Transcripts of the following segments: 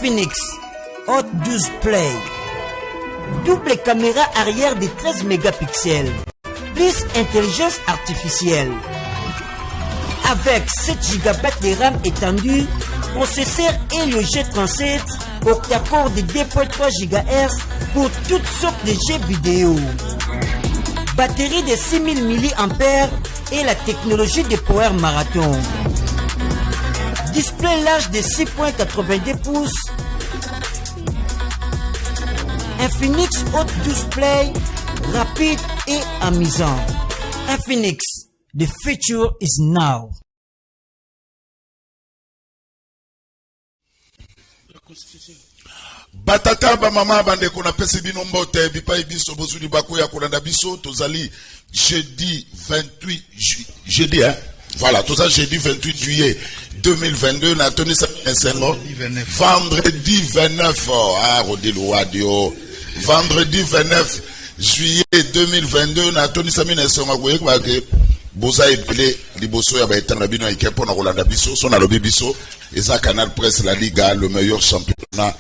Infinix Hot 12 Play. Double caméra arrière de 13 mégapixels. Plus intelligence artificielle. Avec 7 Go de RAM étendue, processeur Helio G37, octa-core de 2.3 GHz pour toutes sortes de jeux vidéo. Batterie de 6000 mAh et la technologie de Power Marathon. Display large de 6.82 pouces. Infinix Hot 12 Play, rapide et amusant. Infinix, the future is now. Batata ba mama bande kona pesi bino mbote bipai biso bozuli bakoya kolanda biso tozali jeudi 28 jeudi hein voilà tout ça jeudi 28 juillet 2022 na Tony Saint-Sengo vendredi 29 ah Rodilo Wadio vendredi 29 juillet 2022 na Tony Saint-Sengo kwa ke boza ebele liboso ya baetana bino ikepo na kolanda biso so na lobi biso eza Canal Presse La Liga le meilleur championnat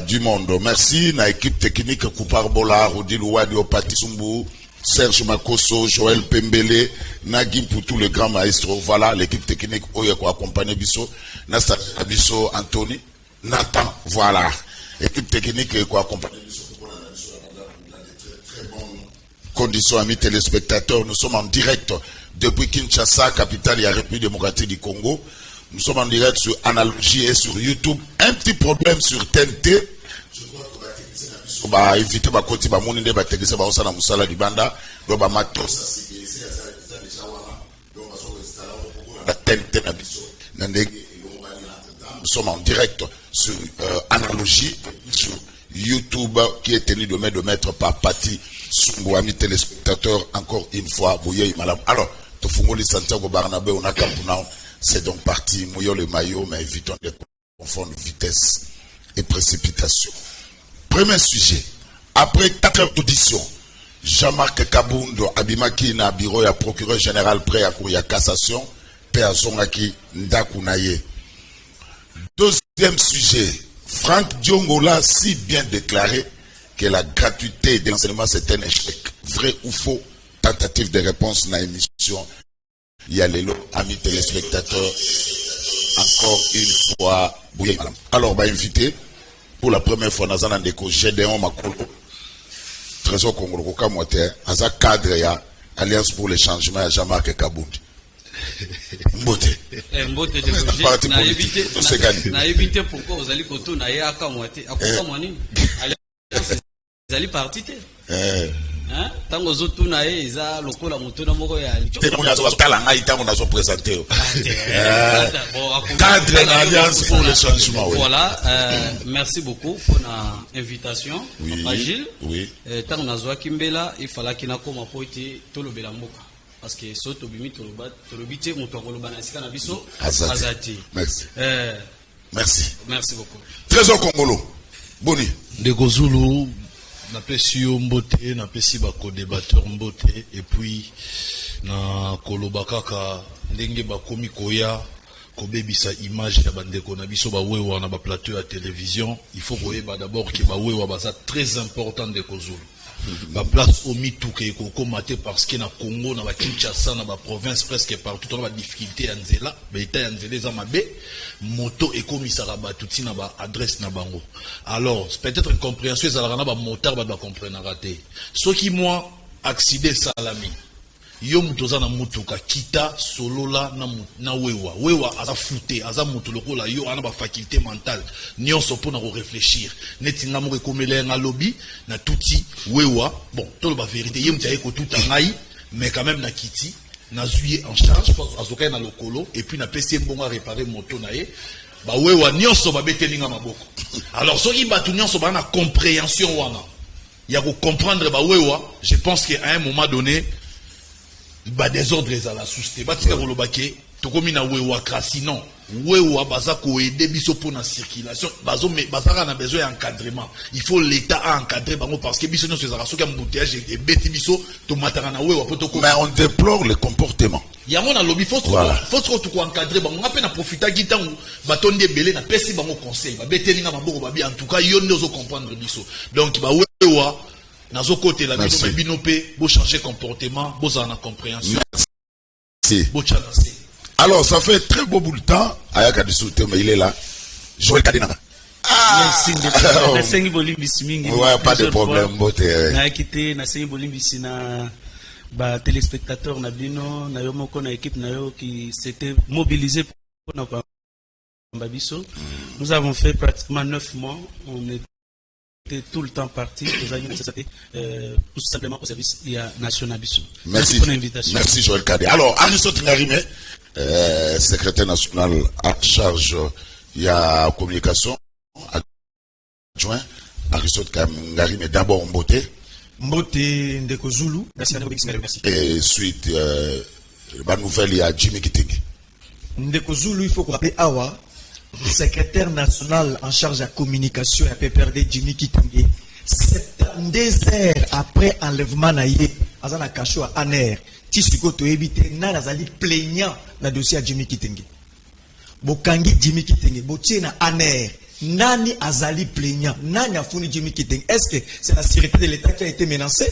du monde. Merci na équipe technique Couparbola, Rodil Wadio, Patisumbu, Serge Makoso, Joël Pembele, Nagim pour tous les grands maestros. Voilà l'équipe technique Oya ko accompagner biso, Nasta biso Anthony, Nathan, voilà. Équipe technique ko accompagner biso pour la très bonnes conditions amis téléspectateurs. Nous sommes en direct depuis Kinshasa, capitale de la République démocratique du Congo. Nous sommes en direct sur Analogie et sur YouTube. Un petit problème sur TNT. Je crois que va éviter ma côté, ma monnaie, va technicien, va aussi dans Moussala du Banda. Donc, matos, la TNT, nous sommes en direct sur Analogie, sur YouTube, qui est tenu de mettre par Pati Sumbu, amis téléspectateurs, encore une fois, Bouye, madame. Alors, Tofungoli Santiago Barnabé, on a Kampunao. C'est donc parti, mouillons le maillot, mais évitons de confondre vitesse et précipitation. Premier sujet. Après 4 heures d'audition, Jean-Marc Kabundo, Abimaki, na bureau ya procureur général prêt à courir à cassation, Père Zongaki, Ndakunaye. Deuxième sujet. Franck Diongola, si bien déclaré que la gratuité de l'enseignement c'est un échec. Vrai ou faux? Tentative de réponse dans l'émission. Il y a les amis téléspectateurs, encore une fois, alors, bah, invité, pour la première fois, dans un déco, Gédéon Makolo, Trésor Congolo, Kamote, Aza cadre, ya Alliance pour le changement, à Jean-Marc Kabundi. Mbote. Mbote de parti politique, na évité pourquoi vous allez koto na ya Kamote, à quoi nini? Vous allez partir. Hein? Tango zotu na e za lokola mutuna moko ya licho. Te mona zo tala ngai tango nazo présenter. Cadre na Alliance pour le changement. Voilà, merci beaucoup pour l'invitation. Oui. Gilles. Oui. Tango nazo kimbela il fallait qu'il na koma po ite tolobela mboka. Parce que soto bimi tolobite muto akoloba na sika na biso azati. Merci. Merci. Merci beaucoup. Trésor Congolo. Boni. De Gozulu na pesi yo mbote na pesi ba co-débatteur mbote et puis na koloba kaka ndenge ba komi koya kobebisa image ya bandeko na biso ba wewa na ba plateau à télévision. Il faut koyeba d'abord que ba wewa baza très important de Kozulu. La place au Mitouke et Koko Maté parce que na Congo, na Kinshasa, na province presque partout, on a des difficultés à Nzela, mais il y a Nzela Zamabé, moto et commissariat, tout ça na adresse na bango. Alors, peut-être une compréhension, ça na ba motard ba comprendre raté. Ce qui moi accident salami. Yo mutoza na mutuka kita solola na wewa aza fouté aza mutu lokola yo ana ba faculté mentale nyonso pona ko réfléchir neti nga mo komela nga lobby na tuti wewa bon tolo ba vérité ye mutaye ko tout ngai mais quand même na kiti na zuye en charge azoka na lokolo et puis na pesi mbonga réparer moto na ye ba wewa nyonso ba betelinga maboko alors so ibatu nyonso ba na compréhension wana ya ko comprendre ba wewa je pense qu'à un moment donné bah désordre à la société batika kolobake tokomi na wewa kasi non wewa baza ko aider biso pour la circulation bazo mais bazaka na besoin d'encadrement il faut l'état à encadrer bango parce que biso no se zaka soki embouteillage et beti biso to mataka na wewa poto ko mais on déplore le comportement yango na lobby faut to ko encadrer bango ngape na profiter gitango batondi ebele na pesi bango conseil ba beteli na maboko babi en tout cas yo ndozo comprendre biso donc ba wewa nazo côté la biso binope bo changer comportement bo za na compréhension merci bo chancer. Alors, ça fait très beau bout de temps. Ayaka du soutien, mais il est là. Joël Kadena. Merci. Ouais, pas de problème. Na quitté, na sengi bolimbisi na ba téléspectateurs na bino, na yo moko na équipe na yo qui s'était mobilisé pour na Babiso. Nous avons fait pratiquement 9 mois. On était tout le temps parti. Tout simplement au service de la Nation Abisso. Merci pour l'invitation. Merci Joël Kadena. Alors, Aristote Ngarimé. Secrétaire national en charge il y a communication adjoint Aristote Ngarimé d'abord Mbote Ndeko Zulu merci. Et suite la nouvelle il y a Jimmy Kitenge Ndeko Zulu il faut qu'on rappelle Awa secrétaire national en charge de la communication à PPRD Jimmy Kitenge 72 heures après enlèvement naïe azana kacho à Aner Tisiko to éviter na nazali plaignant na dossier à Jimmy Kitenge. Bokangi Jimmy Kitenge, botie na Aner. Nani azali plaignant, nani a fourni Jimmy Kitenge. Est-ce que c'est la sécurité de l'État qui a été menacée?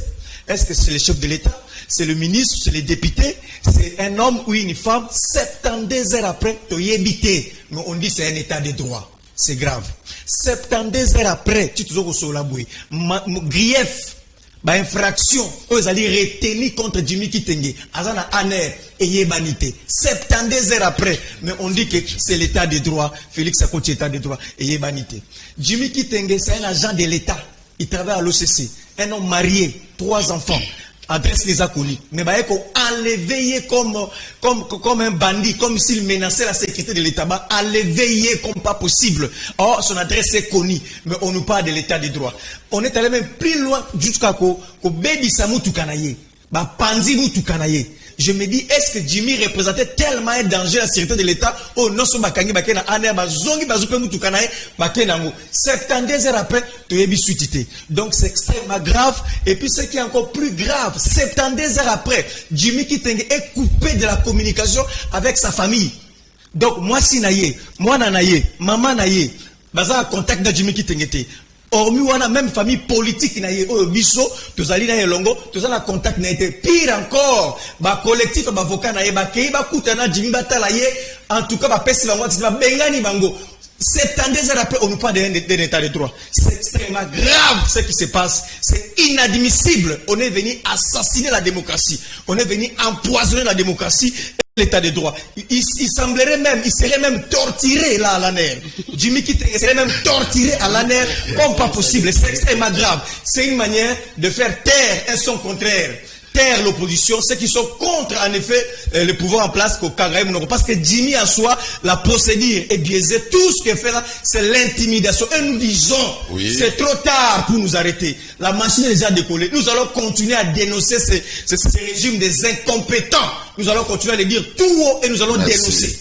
Est-ce que c'est le chef de l'État? C'est le ministre? C'est les députés? C'est un homme ou une femme? 72 heures après, to éviter. Mais on dit c'est un état de droit. C'est grave. 72 heures après, tu te dis au la bouille. Grief. Ba infraction aux alliés retenus contre Jimmy Kitenge azana aner et yebanité 72 heures après mais on dit que c'est l'état de droit Félix Akoti état de droit et yebanité Jimmy Kitenge c'est un agent de l'État il travaille à l'OCC un homme marié 3 enfants adresse les inconnus mais bah il enlevé comme un bandit comme s'il menaçait la sécurité de l'État bah enlevé comme pas possible or son adresse est connue mais on nous parle de l'état de droit on est allé même plus loin jusqu'à ko baby samu tukanaye bah panzi mu tukanaye je me dis est-ce que Jimmy représentait tellement un danger à la sécurité de l'État oh non son bakangi bakena ane bazongi bazupe mu tukanaye bakena ngo 72 heures après to yebi suitité donc c'est extrêmement grave et puis ce qui est encore plus grave 72 heures après Jimmy Kitenge est coupé de la communication avec sa famille donc moi si naye moi nanaye maman naye baza contact de Jimmy Kitenge hormis wana même famille politique na ye o biso tozali na elongo tozali na contact na été pire encore ba collectif ba avocat na ye ba kei ba kutana Jimmy batala ye en tout cas ba pesi bango ba bengani bango 72 heures après on nous parle d'un état de droit c'est extrêmement grave ce qui se passe c'est inadmissible on est venu assassiner la démocratie on est venu empoisonner la démocratie l'état de droit. Il semblerait même, il serait même torturé là à l'ANER. Jimmy Kitenge serait même torturé à l'ANER comme pas possible. C'est extrêmement grave. C'est une manière de faire taire un son contraire. Taire l'opposition, ceux qui sont contre en effet le pouvoir en place qu'au Kagaïm. Parce que Jimmy en soi, la procédure est biaisée. Tout ce qu'il fait là, c'est l'intimidation. Et nous disons, oui. C'est trop tard pour nous arrêter. La machine est déjà décollée. Nous allons continuer à dénoncer ces régimes des incompétents. Nous allons continuer à les dire tout haut et nous allons dénoncer.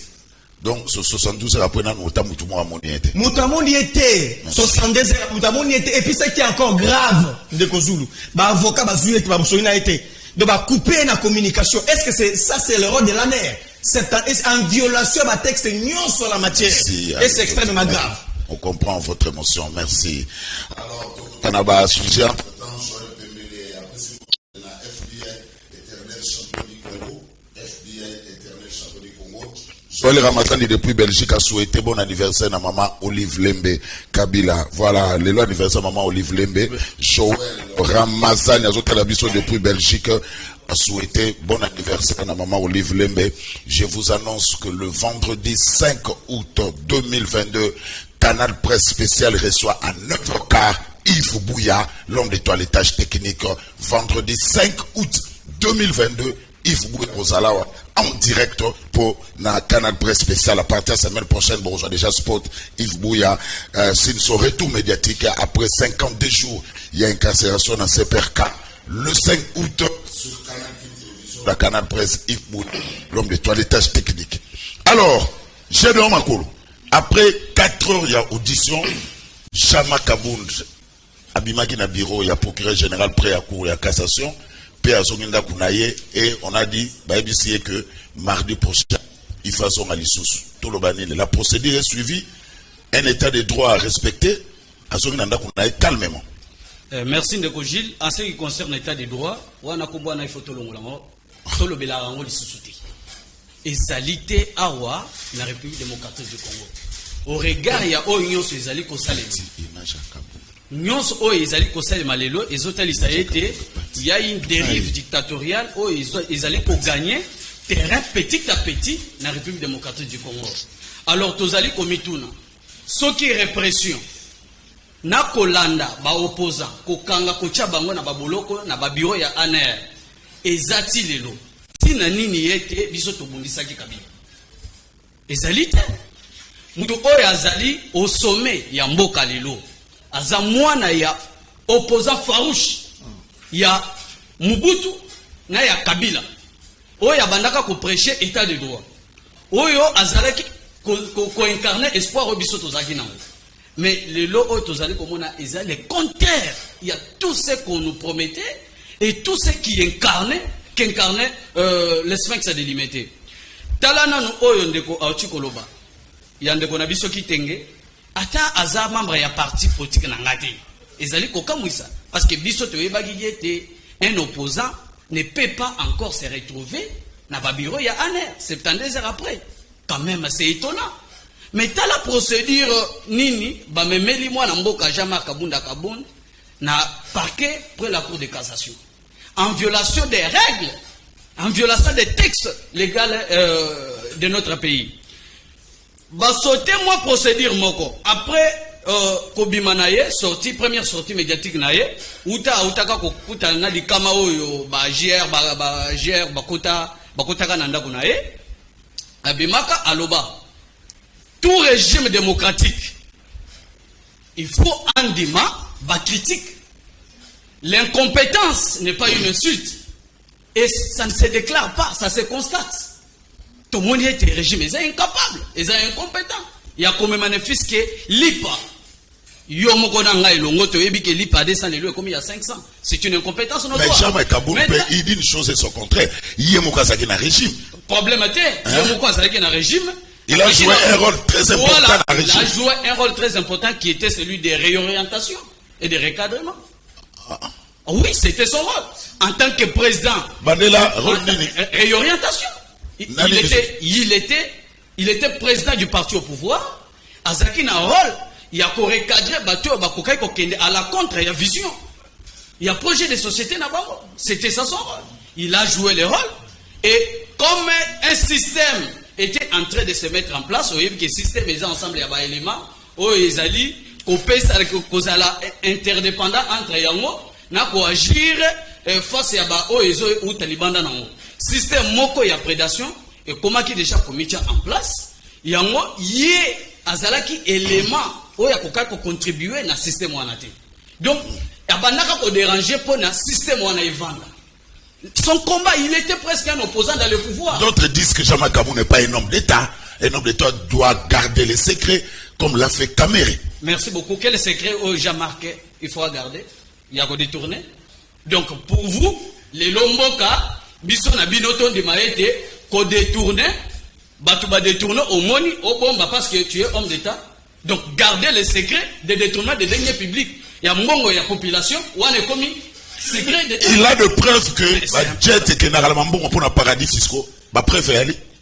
Donc, ce 72 heures après, nous avons été. Moutamoni était. 72 heures, Moutamoni était. Et puis, ce qui est encore grave, de Kozulu, bah, avocat, bah, Zouye, qui va me été. De bah, couper la communication. Est-ce que c'est le rôle de l'ANER? C'est en violation de texte non sur la matière. Merci, et c'est extrêmement grave. On comprend votre émotion. Merci. Alors, Kanaba, sujet. Soyez Ramazani depuis Belgique a souhaité bon anniversaire à maman Olive Lembe Kabila. Voilà, le anniversaire maman Olive Lembe. Joël Ramazani a depuis Belgique a souhaité bon anniversaire à maman Olive Lembe. Je vous annonce que le vendredi 5 août 2022, Canal Presse Spécial reçoit à 9h15 Yves Bouya, l'homme des toilettages techniques. Vendredi 5 août 2022, Yves Bouya Rosalawa en direct pour la Canal Presse Spécial à partir de la semaine prochaine. Bon, j'ai déjà spot Yves Bouya. C'est son retour médiatique après 52 jours. Il y a incarcération dans CPRK. Le 5 août, sur la Canal Presse, Yves Bouya, l'homme des toilettages techniques. Alors, Gédéon Makolo, après 4 heures, il y a audition, Jama Kabound, Abimaki na bureau, il y a procureur général prêt à cour, il y a cassation, paix à Zonginda Kounaye, et on a dit, que mardi prochain, il faut son alisous. Tout le banil. La procédure est suivie, un état de droit à respecter, à Zonginda Kounaye, calmement. Merci Ndeko Gilles. En ce qui concerne l'état des droits, on a combattu il faut tout le monde. Tout le bélarango les sous-soutés. Et salité awa la République démocratique du Congo. Au regard, il y a union sur les alliés Kossalem. Union sur les alliés Kossalem Malelo, et il y a une dérive dictatoriale où ils allaient pour gagner terrain petit à petit dans la République démocratique du Congo. Alors, tous alliés Komituna, ce qui est répression, na kolanda ba opposant kokanga kocha bango na baboloko na ba bureau ya ANR ezati lelo tina nini yete biso tobundisaki kabila ezali te mutu oyo azali au sommet ya mboka lelo aza mwana ya opposant farouche ya Mobutu na ya Kabila oyo abandaka ko prêcher état de droit oyo azalaki ko incarner espoir biso tozaki nango. Mais les lots autosali comme on a le contraire. Il y a tout ce qu'on nous promettait et tout ce qui incarnait le sphinx délimité. Talana nous oyondeko aochikoloba. Yandeko na biso kitenge ata aza membre ya parti politique na ngati. Ezali kokamwisa parce que biso toyebaki yete un opposant ne peut pas encore se retrouver na ba bureau ya ANR 72 heures après. Quand même c'est étonnant. Mais t'as la procédure nini ba memeli moi na mboka Jama Kabunda Kabound na parquet près la cour de cassation en violation des règles, en violation des textes légaux de notre pays. Ba sauter moi procédure moko après Kobima naye sortie première sortie médiatique naye utaka kokuta na likama oyo ba GR ba kota kananda kunaye abimaka aloba. Tout régime démocratique, il faut un débat, critique. L'incompétence n'est pas une insulte. Et ça ne se déclare pas, ça se constate. Tout le monde est régime, ils sont incapables, ils sont incompétents. Il y a comme manifeste que l'IPA, comme il y a 500. C'est une incompétence. Mais jamais Kaboul il dit une chose et son contraire. Il y a un régime. Problème est, il y a un régime. Il a joué un rôle très important voilà, dans le régime. Il a joué un rôle très important qui était celui des réorientations et des recadrements. Oui, c'était son rôle. En tant que président. Bandela, réorientation. Il était président du parti au pouvoir. Azaki n'a un rôle. Il y a qu'on recadrer à la contre, il y a vision. Il y a projet de société là-bas. C'était ça son rôle. Il a joué le rôle. Et comme un système était en train de se mettre en place, vous voyez que le système est ensemble, il y a des éléments, où ils allaient interdépendant entre yango, na ko agir face à aux talibans dans le système moko ya prédation et comment qui déjà commis en place, yango yé azalaki élément où ya ko contribuer na système wanate. Donc abanaka ko déranger pour na système wana evanda. Son combat, il était presque un opposant dans le pouvoir. D'autres disent que Jama Kabou n'est pas un homme d'État. Un homme d'État doit garder les secrets, comme l'a fait Kamere. Merci beaucoup. Quel secret j'ai marqué? Il faut garder. Il y a qu'à détourner. Donc, pour vous, les Lomboka, Bissona Binoton de Maïté, qu'au détourner, Batouba détourner au moni, au bomba, parce que tu es homme d'État. Donc, gardez les secrets des détournements des deniers publics. Il y a Mongo, il y a population, où on est commis. Il a de preuves que Jet et généralement bon pour un paradis fiscaux. Ma preuve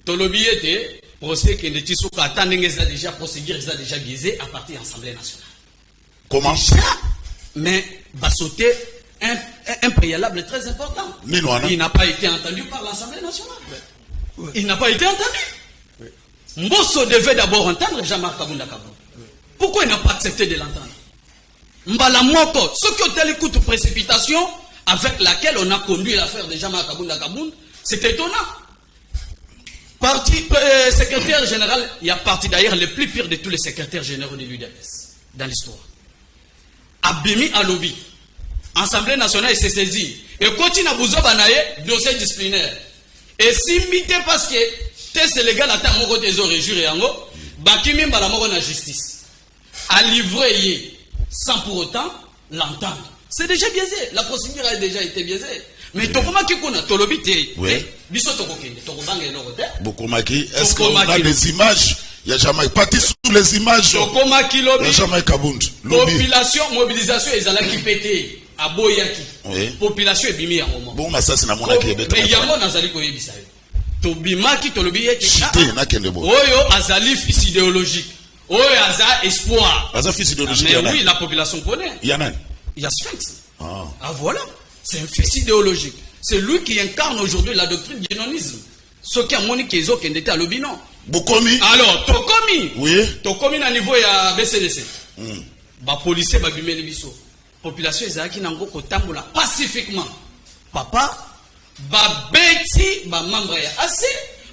Tolobi était procès que les Tissou attendent déjà procédure déjà biaisé à partir de l'Assemblée nationale. Comment déjà, mais va sauter un préalable très important. Il n'a pas été entendu par l'Assemblée nationale. Il n'a pas été entendu. Mbosso devait d'abord entendre Jean-Marc Kabunda Kabou. Pourquoi il n'a pas accepté de l'entendre? Mbala Moko, ce qui est l'écoute précipitation avec laquelle on a conduit l'affaire de Jean-Marc Kabunda Kabound, c'est étonnant. Secrétaire général, il y a parti d'ailleurs le plus pire de tous les secrétaires généraux de l'UDPS dans l'histoire. Abimi Alobi, Assemblée nationale, il s'est saisi. Et continue à Bouzobanaye, dossier disciplinaire. Et s'imiter parce que test légal ata moko te zo réjouir yango bakimi mbala moko na justice à livrer yé sans pour autant l'entendre. C'est déjà biaisé, la procédure a déjà été biaisée. Mais tokomaki kuna tolobité biso tokokende tokobanga eloko te bokomaki est-ce qu'on a des images? Il y a jamais parti sur les images. Tokomaki lobi. Il y a jamais Kabund. Population mobilisation ezalaki pété aboyaki. Population ebimi ya moment. Bon ça c'est na mona ki ebeta. Mais yango nazali koyebisa yo. Tobimaki tolobi yeki. Chité na kende bo. Oyo azali fils idéologique. Oyo aza espoir. Aza fils idéologique. Mais oui, la population connaît. Il y en a. Il y a Sphinx. Ah voilà. C'est un fils idéologique. C'est lui qui incarne aujourd'hui la doctrine du génonisme. Ce qui a moni kezo kendete à l'obinon. Bokomi. Alors, Tokomi. Oui. Tokomi na niveau ya BCDC. Ba policier ba bimeli biso. Population ezaki nango kotambola pacifiquement. Papa ba beti ba membre ya AC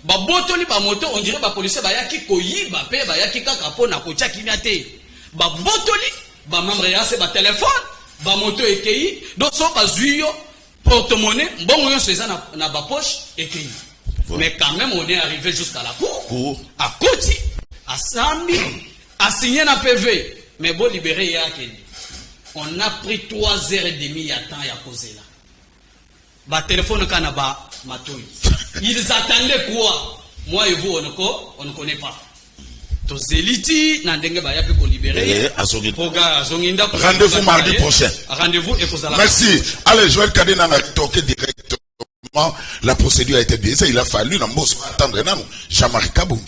ba botoli ba moto on dirait ba policier ba yaki koyiba pe ba yaki kaka pona ko tchakina te. Ba botoli ba membre ya AC ba téléphone ba moto ekei donc so ba zuyo porte-monnaie bon yo c'est ça na ba poche ekei. Mais quand même on est arrivé jusqu'à la cour. À Koti, à Sambi, à signer un PV. Mais bon libéré on a pris 3h30 à temps à causer là. Bah téléphone kanaba matoi. Ils attendaient quoi? Moi et vous on ne connaît pas. To zeliti nandenge ba ya pe ko libérer. Rendez-vous mardi prochain. Rendez-vous et cause. Merci. Allez, Joël Kadena a toqué directement. La procédure a été biaisée, il a fallu attendre Jean-Marie Kabund.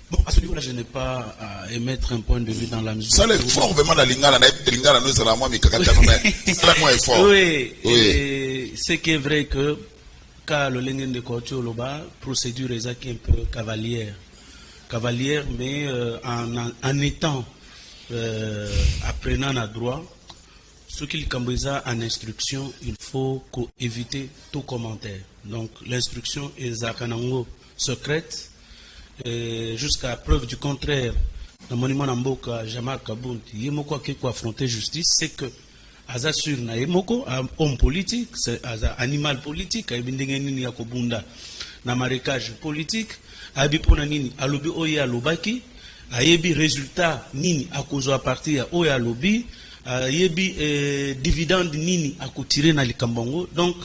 Bon, à ce niveau-là, je n'ai pas à émettre un point de vue dans la mesure. Ça l'est fort, vraiment, la lingala, nous allons moi, mais c'est moins fort. Oui, c'est qui est vrai que, quand le Lengen de Kortio Loba, procédure est un peu cavalière. Cavalière, mais en étant apprenant à droit, ce qu'il cambouisa en instruction, il faut éviter tout commentaire. Donc l'instruction est zakanango secrète jusqu'à preuve du contraire. Dans monument Namboka, Jamar Kabund, Yemoko qui peut affronter justice, c'est que Aza sur na Yemoko, homme politique, c'est Aza animal politique, Aibindengeni Yakobunda, na marécage politique, Abipona Nini, Alobi Oye Alobaki, Ayebi résultat Nini, Akozo à partir Oye Alobi, yebi dividende nini à tirer na likambongo. Donc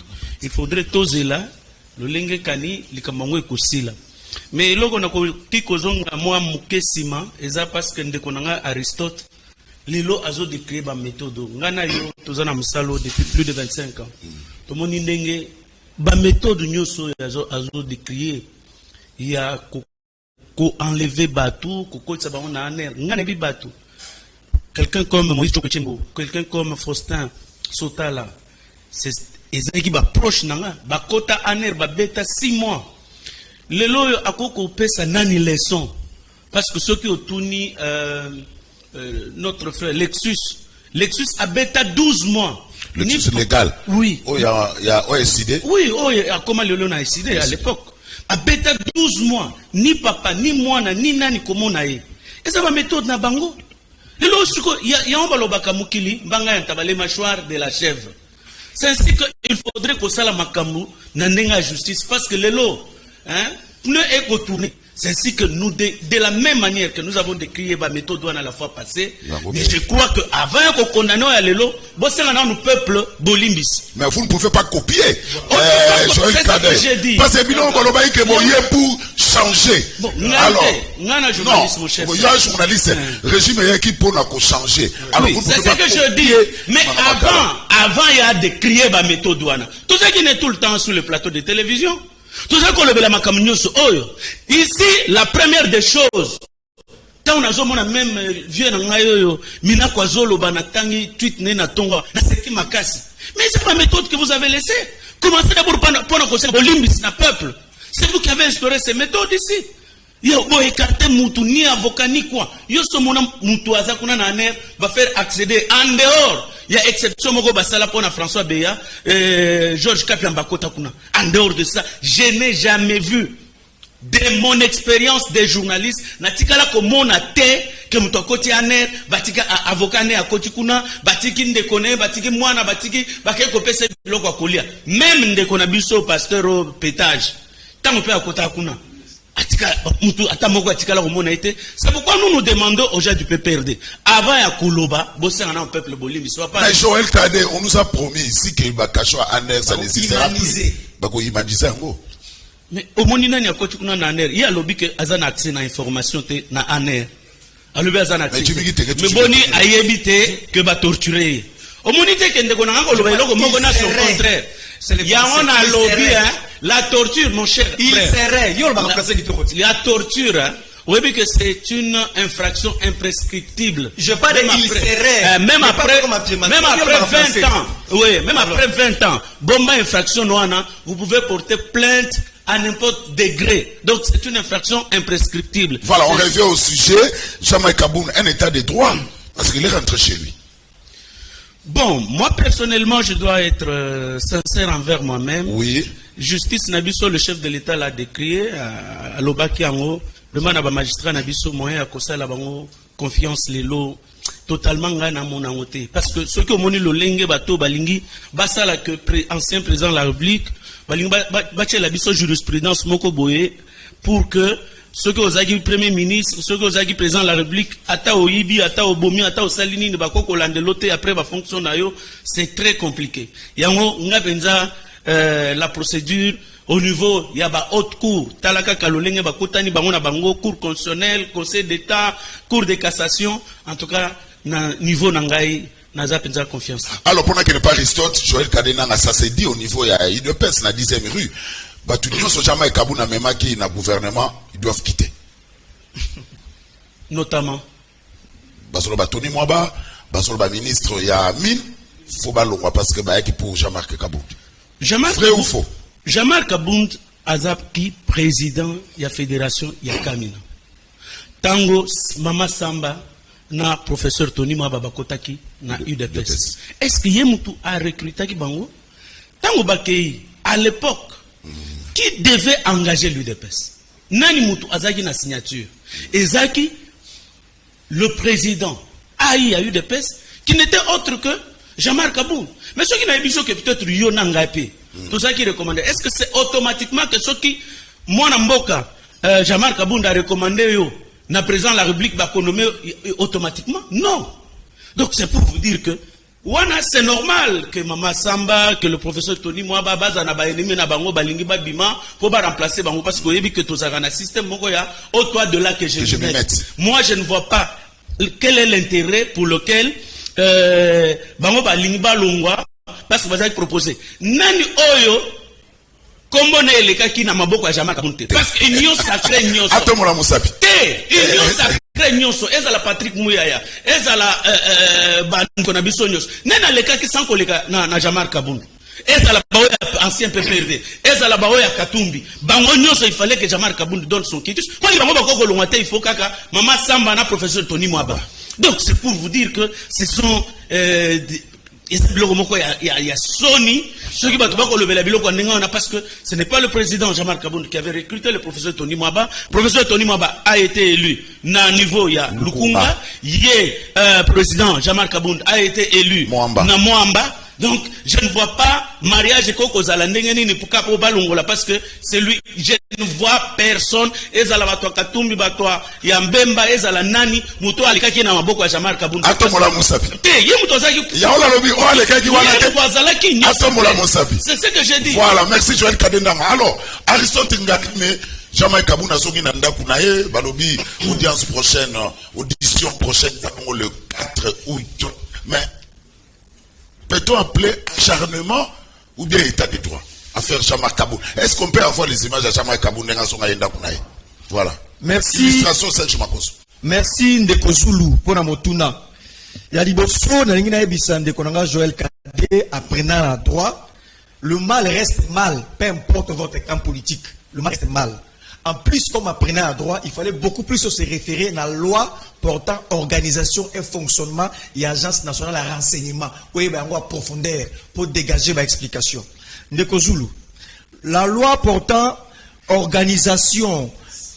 il faudrait toser là le lenge kani likambongo ekosila. Mais logo na ko tikozonga moi mukesima eza parce que ndeko nanga Aristote lelo azo décrire ba méthode ngana yo tozana musalo depuis plus de 25 ans. To moni ndenge ba méthode nyoso azo décrire il y a ko enlever batou ko kotsa ba on a aner ngana bi batou. Quelqu'un comme Moïse Chokochengo, quelqu'un comme Faustin Sotala, c'est qui va proche nanga, ba kota aner ba beta 6 mois. Le loyo akoko pesa nani leçon parce que ceux qui ont tourné notre frère Lexus a beta 12 mois. Lexus légal. Oui. Oh il y a OSID. Oui, oh il y a comment le loyo na SID à l'époque. A beta 12 mois, ni papa ni moi ni nani comment na ye. Et ça va méthode na bango. Il y a un balobaka mukili, mbanga yantabale mâchoire de la chèvre. C'est ainsi qu'il faudrait que ça la makamu n'endenga justice parce que le lot, ne est retourné. C'est ainsi que nous, de la même manière que nous avons décrié la méthode douane à la fois passée, mais je crois qu'avant qu'on condamne à l'élo, c'est nous peuple bolimbis. Mais vous ne pouvez pas copier. C'est ça que j'ai dit. Parce que bilan balobaï que moyen pour changer. Alors, non, il y a un journaliste, régime qui pour changer. Oui, c'est ce que je dis. Mais avant il y a décrié la méthode douane. Tout ça qui est tout le temps sur le plateau de télévision. Tout ça qu'on le ici, la première des choses, quand on a zoomé même vieux n'angayo, mina kwa zolo banatangi tweet nena tonga, na seki makasi. Mais c'est la méthode que vous avez laissée. Commencez d'abord pour nos conseils bolimbis na peuple. C'est vous qui avez instauré ces méthodes ici. Yo bo écarter mutu ni avocat ni quoi. Yo so mona mutu azakuna na aner va faire accéder en dehors. Il y a exception moko basala pour François Beya, Georges Kapiambakota kuna. En dehors de ça, je n'ai jamais vu de mon expérience de journaliste natikala ko mona te que mutu koti aner batika avocat ne akoti kuna batiki ndekone batiki mwana batiki bakeko pesa biloko akolia. Même ndekona biso pasteur pétage. Tant on peut akota kuna. C'est pourquoi nous nous demandons aux gens du PPRD, avant à Kouloba, bosser en peuple bolim, soit pas. Mais Joël Kadé, on nous a promis ici que Bakacho a Aner, ça nécessitera plus. Bako imaniser un mot. Mais au Monina, il y a quoi tu connais en Aner? Il y a lobby que Azan accès à l'information na Aner. A lobby Azan accès. Mais boni a évité que va torturer. Au Monité que nous avons lobby, l'autre mot qu'on a son contraire. Il y a on a lobby, hein. La torture, mon cher frère. La torture, hein, oui, que c'est une infraction imprescriptible. Je parle de il serait. Même après 20 ans, oui, même après 20 ans, bomba infraction noana, vous pouvez porter plainte à n'importe degré. Donc c'est une infraction imprescriptible. Voilà, on revient au sujet. Jamaï Kaboun, un état de droit, parce qu'il est rentré chez lui. Bon, moi personnellement, je dois être sincère envers moi-même. Oui. Justice Nabiso, le chef de l'État l'a décrié à Lobaki Ango. Demande à magistrat Nabiso moyen à Kosa la bango confiance les lots totalement ngana mon angoté. Parce que ceux qui ont moni le lenge bato balingi basa la que ancien président de la République balingi bache la biso jurisprudence moko boye pour que ceux qui ont agi premier ministre, ceux qui ont agi président de la République, ata au Ibi, ata au Bomi, ata au Salini, ne bako kolande loté après va fonctionner yo, c'est très compliqué. Yango nga benza la procédure au niveau il y a ba haute cour talaka kalolenge ba kotani bango na bango cour constitutionnelle conseil d'état cour de cassation en tout cas na niveau nangai naza penza confiance. Alors pour que ne pas Aristote Joël Kadena ça s'est dit au niveau il y a une peste na 10e rue ba tout nous so Jamaï Kabouna même qui na gouvernement ils doivent quitter notamment basolo ba Tony Mwaba basolo ba ministre il y a mine faut ba longwa parce que ba qui pour Jean-Marc Kabound. Vrai ou faux? Jean-Marc Kabound Azap qui président de la fédération Yakamina. Tango Mama Samba na professeur Tony Mwababakotaki na UDPS. Est-ce que Yemutu a recruté qui bango? Tango Bakei à l'époque qui devait engager l'UDPS? Nani Mutu Azaki na signature. Ezaki le président AI à UDPS qui n'était autre que Jean-Marc Kabound. Mais ceux qui n'ont pas que peut-être Yo Nangape, tout ça qui recommande, est-ce que c'est automatiquement que ceux qui, moi Namboka, Jean-Marc Kabound a recommandé Yo, na président de la République, va nommer automatiquement? Non. Donc c'est pour vous dire que, c'est normal que Mama Samba, que le professeur Tony Mwaba, Bazana Baenemi na bango balingi babima, pour remplacer bango, parce que que tout ça un système, au toit de là que je me mette. Moi je ne vois pas quel est l'intérêt pour lequel bango balingi balongwa parce que vous avez proposé nani oyo kombo na eleka ki na maboko ya Jean-Marc Kabound parce que union sacrée nyonso atomola musapi te union sacrée nyonso ezala Patrick Muyaya ezala banko na biso nyonso nena leka ki sans koleka na Jean-Marc Kabound ezala baoya ancien PPRD ezala baoya Katumbi bango nyonso il fallait que Jean-Marc Kabound donne son quitus quand il bango bakoko longwa te il faut kaka Mama Samba na professeur Tony Mwaba. Donc c'est pour vous dire que ce sont il y a Sony, ceux qui battent parce que ce n'est pas le président Jean-Marc Kabound qui avait recruté le professeur Tony Mwaba. Le professeur Tony Mwaba a été élu na niveau il y a Lukunga. Président Jean-Marc Kabound a été élu na Mwamba. Donc je ne vois pas mariage koko zalandengeni ni pukapo balongola parce que c'est lui, je ne vois personne ezala batwa Katumbi batwa ya Mbemba ezala nani muto alikaki na maboko ya Jean-Marc Kabound atomola musapi te ye muto zaki ya ola lobi o alikaki wana te atomola musapi c'est ce que j'ai dit. Voilà, merci Joël Kadendanga. Alors Aristote Ngakime Jean-Marc Kabound azoki na ndaku na ye balobi audience prochaine audition prochaine le 4 août. Mais peut-on appeler acharnement ou bien état de droit à faire Jean-Marc Kabound? Est-ce qu'on peut avoir les images de Jean-Marc Kabound? Voilà. Merci. Illustration Serge Makoso. Merci Ndeko Zulu pour la motuna. Ya liboso na lingi na ebisa Ndeko nanga Joël Kadé apprenant la droit. Le mal reste mal, peu importe votre camp politique. Le mal reste mal. En plus, comme apprenant à droit, il fallait beaucoup plus se référer à la loi portant organisation et fonctionnement et agence nationale à renseignement. Oui, ben, en profondeur pour dégager ma explication. Ndeko Zulu, la loi portant organisation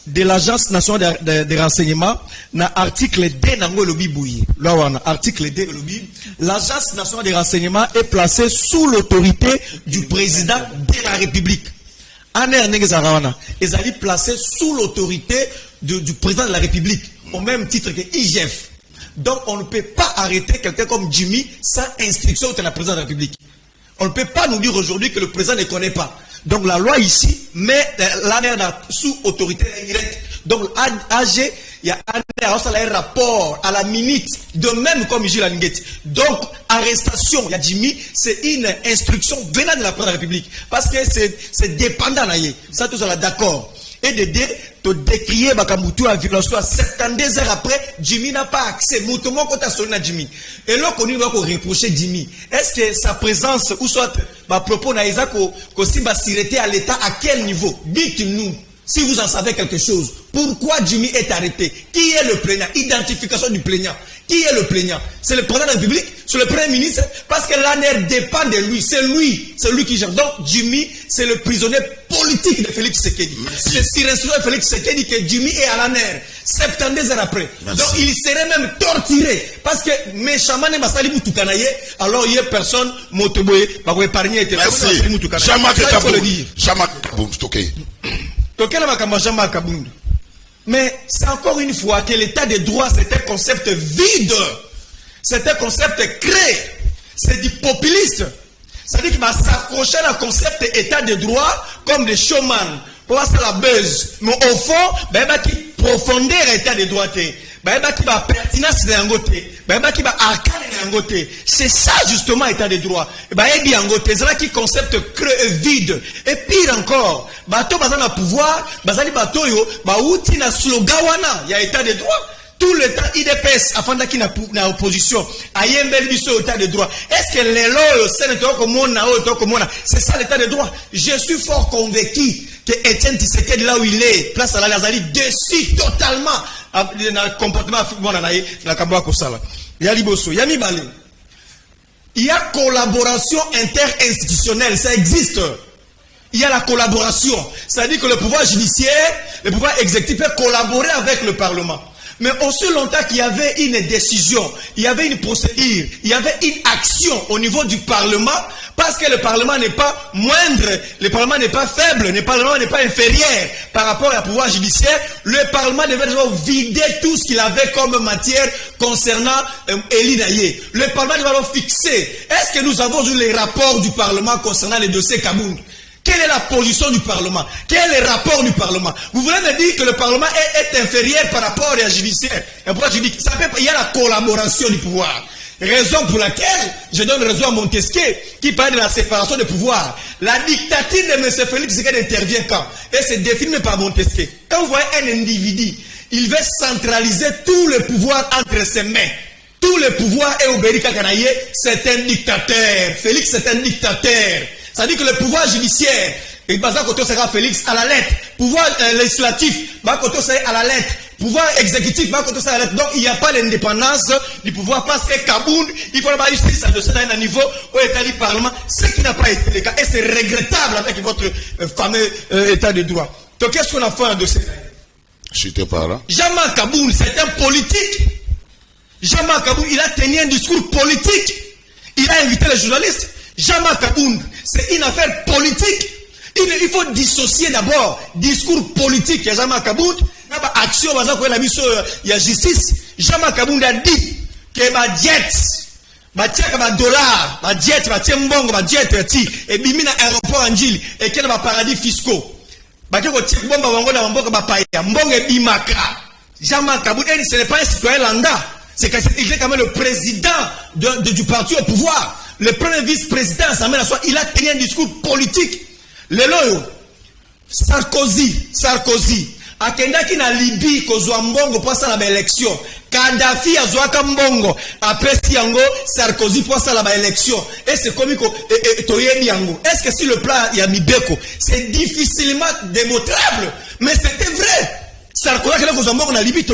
de l'agence nationale de renseignement, na article D nango lobi bouye. Là, on a article D lobi. L'agence nationale de renseignement est placée sous l'autorité du président de la République. Aner Negezarawana, ils allaient placés sous l'autorité du président de la République, au même titre que IGF. Donc on ne peut pas arrêter quelqu'un comme Jimmy sans instruction de la présidente de la République. On ne peut pas nous dire aujourd'hui que le président ne connaît pas. Donc la loi ici met l'ANR sous autorité directe. Donc AG, il y a un rapport à la minute, de même comme Gilles Nguet. Donc arrestation, il y a Jimmy, c'est une instruction venant de la présidente de la République. Parce que c'est dépendant. Ça, tout ça là, d'accord. Et de décrier Bakamutu en violation 72 heures après, Jimmy n'a pas accès. Moutoumon quand sonné à Jimmy. Et là, on va reprocher Jimmy. Est-ce que sa présence, ou soit, ma propos n'a qu'aussi s'arrêter à l'État, à quel niveau? Dites-nous, si vous en savez quelque chose. Pourquoi Jimmy est arrêté? Qui est le plaignant? Identification du plaignant. Qui est le plaignant? C'est le président de la République? C'est le premier ministre? Parce que l'ANR dépend de lui. C'est lui qui gère. Donc Jimmy, c'est le prisonnier politique de Félix Tshisekedi. C'est sur instruction de Félix Tshisekedi que Jimmy est à l'ANR. 72 heures après. Merci. Donc il serait même torturé. Parce que méchamment, alors il y a personne, Motoboye, va épargner. Merci. Mais c'est encore une fois que l'état de droit, c'est un concept vide. C'est un concept créé. C'est du populiste. C'est-à-dire qu'il va s'accrocher à un concept état de droit comme des showman. Pour voir ça la buzz. Mais au fond, il y a qui profondeur état de droit. Il y a qui va pertinence de l'angoté. Il y a qui va arcane de l'angoté. C'est ça justement état de droit. Il y a qui angoté. C'est là qui concept créé vide. Et pire encore, bateau bazan na pouvoir, bazali bateau yo, ba outi na slogan wana, il y a état de droit. Tout le temps, IDPS, afin d'aki na opposition, ayembel biso état de droit. Est-ce que les lois, c'est ça l'état de droit? Je suis fort convaincu que Etienne Tshisekedi là où il est, place à la Lazali, décide totalement dans le comportement na Kamboa Kosala. Il y a Liboso, il y a Mibale. Il y a collaboration interinstitutionnelle, ça existe. Il y a la collaboration. C'est-à-dire que le pouvoir judiciaire, le pouvoir exécutif peut collaborer avec le Parlement. Mais aussi longtemps qu'il y avait une décision, il y avait une procédure, il y avait une action au niveau du Parlement, parce que le Parlement n'est pas moindre, le Parlement n'est pas faible, le Parlement n'est pas inférieur par rapport au pouvoir judiciaire, le Parlement devait vider tout ce qu'il avait comme matière concernant Elie Naye. Le Parlement devait fixer. Est-ce que nous avons vu les rapports du Parlement concernant les dossiers Kabound? Quelle est la position du Parlement? Quel est le rapport du Parlement? Vous voulez me dire que le Parlement est inférieur par rapport à la judiciaire? Il y a la collaboration du pouvoir. Raison pour laquelle je donne raison à Montesquieu qui parle de la séparation des pouvoirs. La dictature de M. Félix Tshisekedi intervient quand? Et c'est défini par Montesquieu. Quand vous voyez un individu, il veut centraliser tout le pouvoir entre ses mains. Tout le pouvoir est au Berika Kanaye, c'est un dictateur. Félix c'est un dictateur. Ça dit que le pouvoir judiciaire, et Bazakoto sera Félix à la lettre. Pouvoir législatif, Bazakoto sera à la lettre. Pouvoir exécutif, Bazakoto sera à la lettre. Donc il n'y a pas d'indépendance du pouvoir parce que Kabound, il faut la justice à un niveau où est du Parlement, ce qui n'a pas été le cas. Et c'est regrettable avec votre fameux état de droit. Donc qu'est-ce qu'on a fait en dossier? Je te parle. Jean-Marc Kabound, c'est un politique. Jean-Marc Kabound, il a tenu un discours politique. Il a invité les journalistes. Jean-Marc Kabound, c'est une affaire politique. Il faut dissocier d'abord discours politique. Il y a Jean-Marc Kabound, il y a action, il y a justice. Jean-Marc Kabound a dit que ma jet, ma dollar, ma jet, ma mbongo, ma jet, et bimina aéroport en Gilles, et qu'il y a paradis fiscaux. Jean-Marc Kabound, ce n'est pas un citoyen lambda. C'est qu'il est quand même le président du parti au pouvoir. Le premier vice-président, il a tenu un discours politique. Le loyo, Sarkozy, akendaki na Libye kozwa mbongo pour ça la élection. Kadhafi azwaka mbongo après yango Sarkozy pour ça la élection. Et c'est comme toyebi yango. Est-ce que si le plan ya Mibeko, c'est difficilement démontrable, mais c'était vrai. Sarkozy a Libye,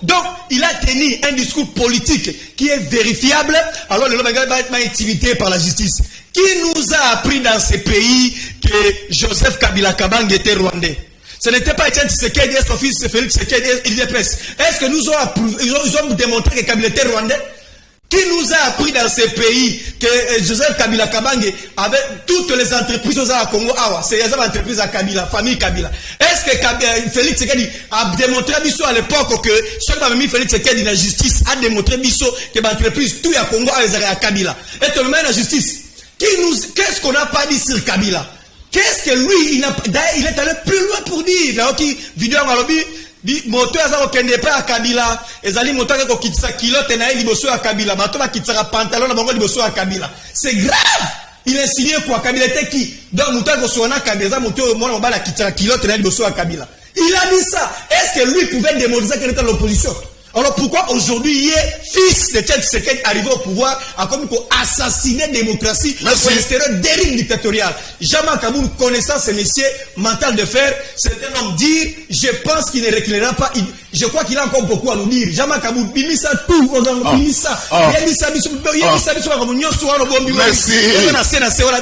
donc il a tenu un discours politique qui est vérifiable. Alors le Lomanga va être intimidé par la justice. Qui nous a appris dans ces pays que Joseph Kabila Kabang était rwandais? Ce n'était pas Etienne Tshisekedi, son fils Félix Tshisekedi, il est presse. Est-ce que nous ont démontré que Kabila était rwandais? Qui nous a appris dans ces pays que Joseph Kabila Kabange, avec toutes les entreprises au Congo, c'est les entreprises à Kabila, famille Kabila. Est-ce que Félix Tshisekedi a démontré à l'époque que ce que mis Félix Tshisekedi la justice a démontré que l'entreprise tout à Congo à Kabila. Et tout le monde la justice. Qu'est-ce qu'on n'a pas dit sur Kabila? Qu'est-ce que lui, il est allé plus loin pour dire, là, qui vidéo en lobby, dit, moto aza okende pa Kabila, ezali moto ko kitsa kilote na liboso ya Kabila, bato ba kitsa pantalon na bango liboso ya Kabila. C'est grave. Il est signé quoi Kabila était qui? Donc moto ko sona Kabila, moto mona ba la kitsa kilote na liboso ya Kabila. Il a dit ça. Est-ce que lui pouvait démontrer qu'il était dans l'opposition? Alors pourquoi aujourd'hui, il est fils de Tchèque Tshisekedi arrivé au pouvoir, a comme assassiné la démocratie pour l'extérieur dérive dictatoriale. Jean-Marc Kaboul, connaissant ce métier mental de fer, c'est un homme dire, je pense qu'il ne reculera pas, je crois qu'il a encore beaucoup à nous dire. Jean-Marc Kaboul, bimisa tout, on a bimisa. Bimisa biso,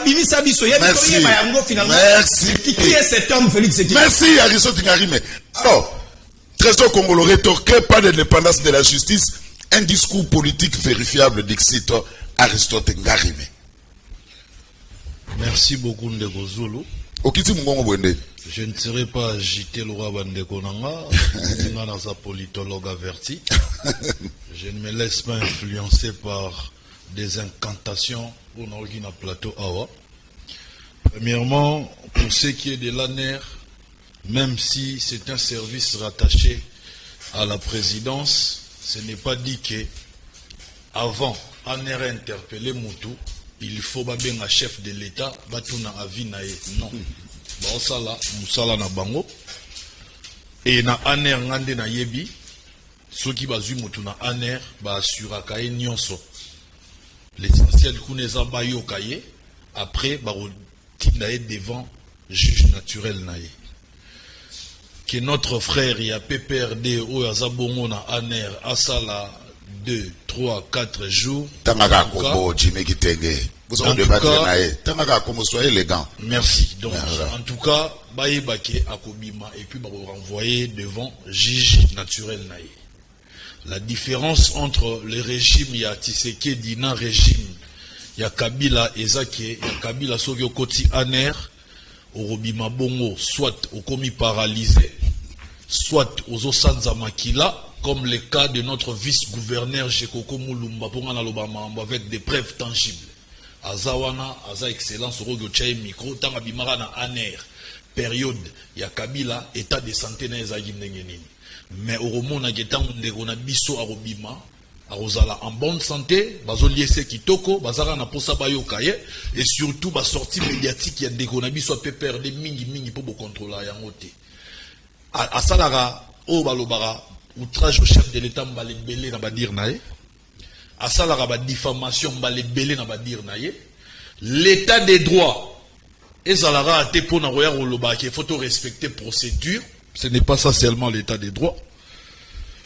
bimisa biso, merci. Merci. Qui est cet homme, Félix Tshisekedi? Merci, Aristote Ngarime. Alors, Trésor Congolo rétorquait pas l'indépendance de la justice, un discours politique vérifiable d'Exit Aristote Ngarime. Merci beaucoup Ndeko Zulu. Je ne serai pas agité le roi Bandeko Nanga, dans un politologue averti. Je ne me laisse pas influencer par des incantations pour nous un plateau Awa. Premièrement, pour ce qui est de l'ANER, même si c'est un service rattaché à la présidence, ce n'est pas dit que avant ANER interpellé Moutou, il faut bien un chef de l'État, batuna avinae. Non. Bon ça là, musala na bango. Et na ANER ngande na yebi, ceux qui bazu Moutou na ANER ba assura kaye nyonso. L'essentiel kuneza bayo kaye, après ba tindae devant juge naturel nae. Que notre frère y a PPRD ou Azabongo na ANER Asala 2, 3, 4 jours. Merci. Donc, en tout cas, Baïbake Akobima et puis renvoyer devant juge naturel naïe. La différence entre le régime ya Tshisekedi na régime ya Kabila Ezake, ya Kabila Sogyo Koti ANER, Orobima Bongo, soit au commis paralysé, soit aux Osanza Makila, comme le cas de notre vice-gouverneur Jekoko Moulumba, avec des preuves tangibles. Azawana, Aza excellence, Rogo Tchaï Mikro, Tangabimara na ANER, période, ya Kabila, état de santé na Ezagim Nengenini. Mais au Romo na Getan, on biso Arobima, Arozala en bonne santé, bazoliese kitoko, bazara na posa bayo kaye, et surtout ba sortie médiatique ya dekonabi soit PPRD mingi pour contrôler yangote. A salara o balobara outrage au chef de l'État mbale belé na badir nae. A salara ba diffamation mbale belé na badir nae. L'état des droits et salara a te pona roya roloba qu'il faut respecter procédure. Ce n'est pas ça seulement l'état des droits.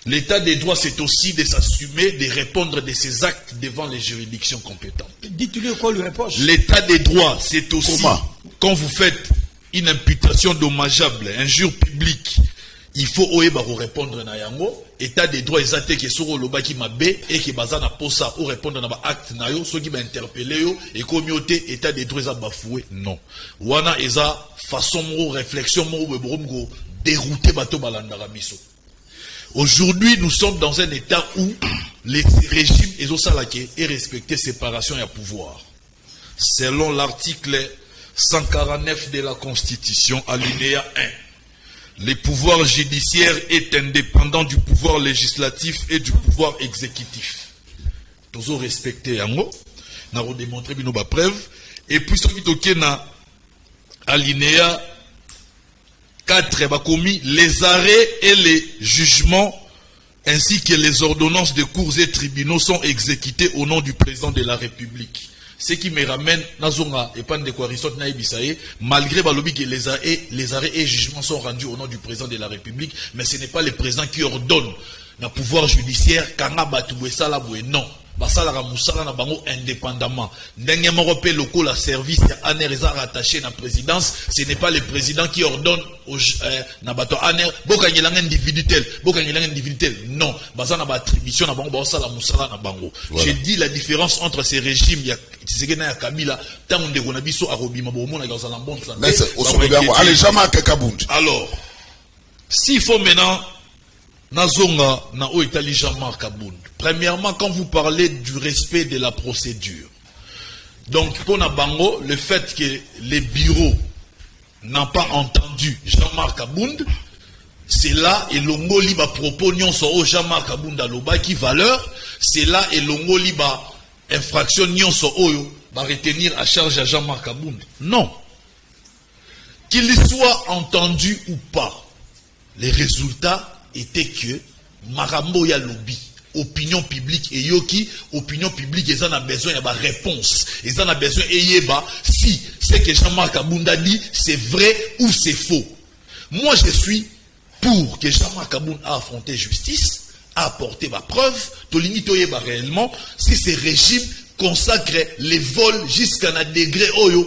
L'état des droits, c'est aussi de s'assumer, de répondre de ses actes devant les juridictions compétentes. Dites-lui quoi lui reproche. L'état des droits, c'est aussi quand vous faites une imputation dommageable, injure publique, il faut répondre na yango. État des droits, exacté que sur le baki mabe et que bazana posa ou répondre na ba acte na yo, ceux qui ba interpeller yo et communauté état des droits bafoué. Non. Wana eza façon mo réflexion mo beboromgo dérouter bato balandara biso. Aujourd'hui, nous sommes dans un état où les régimes et respecter séparation et pouvoir. Selon l'article 149 de la Constitution, alinéa 1, le pouvoir judiciaire est indépendant du pouvoir législatif et du pouvoir exécutif. Toujours respecter yango, n'a redémontré bino ba preuve, et puis ce qui est na alinéa 4, commis les arrêts et les jugements ainsi que les ordonnances de cours et tribunaux sont exécutés au nom du président de la République. Ce qui me ramène, malgré que les arrêts et jugements sont rendus au nom du président de la République, mais ce n'est pas le président qui ordonne le pouvoir judiciaire, non. basalaka musala na bango indépendamment. Ndenge moko pe lokola service ya ANER eza rattaché na présidence, ce n'est pas le président qui ordonne au na bato ANER bokangelanga individuel, non, basana ba attribution na bango basala musala na bango. J'ai dit la différence entre ces régimes ya Tshisekedi na Kabila tango ndeko na biso arobima bomona ka zala bonne santé. Mais allez jamais Kabund. Alors, s'il faut maintenant Nazonga na o itali Jean-Marc Kabund. Premièrement, quand vous parlez du respect de la procédure, donc pour Nabango, le fait que les bureaux n'ont pas entendu Jean-Marc Kabund, c'est là et l'ongo liba propos nyonso o Jean-Marc Kabund aloba qui valeur, c'est là et l'ongo liba infraction nyonso oyo va retenir à charge à Jean-Marc Kabund. Non. Qu'il soit entendu ou pas, les résultats était que Marambo ya lobby, opinion publique et yoki, opinion publique, ils en ont besoin de réponse. Ils en ont besoin de si c'est que Jean-Marc Kabund a dit, c'est vrai ou c'est faux. Moi, je suis pour que Jean-Marc Kabund a affronté justice, a apporté ma preuve, Tolini Toyeba réellement, si ce régime consacre les vols jusqu'à un degré oyo,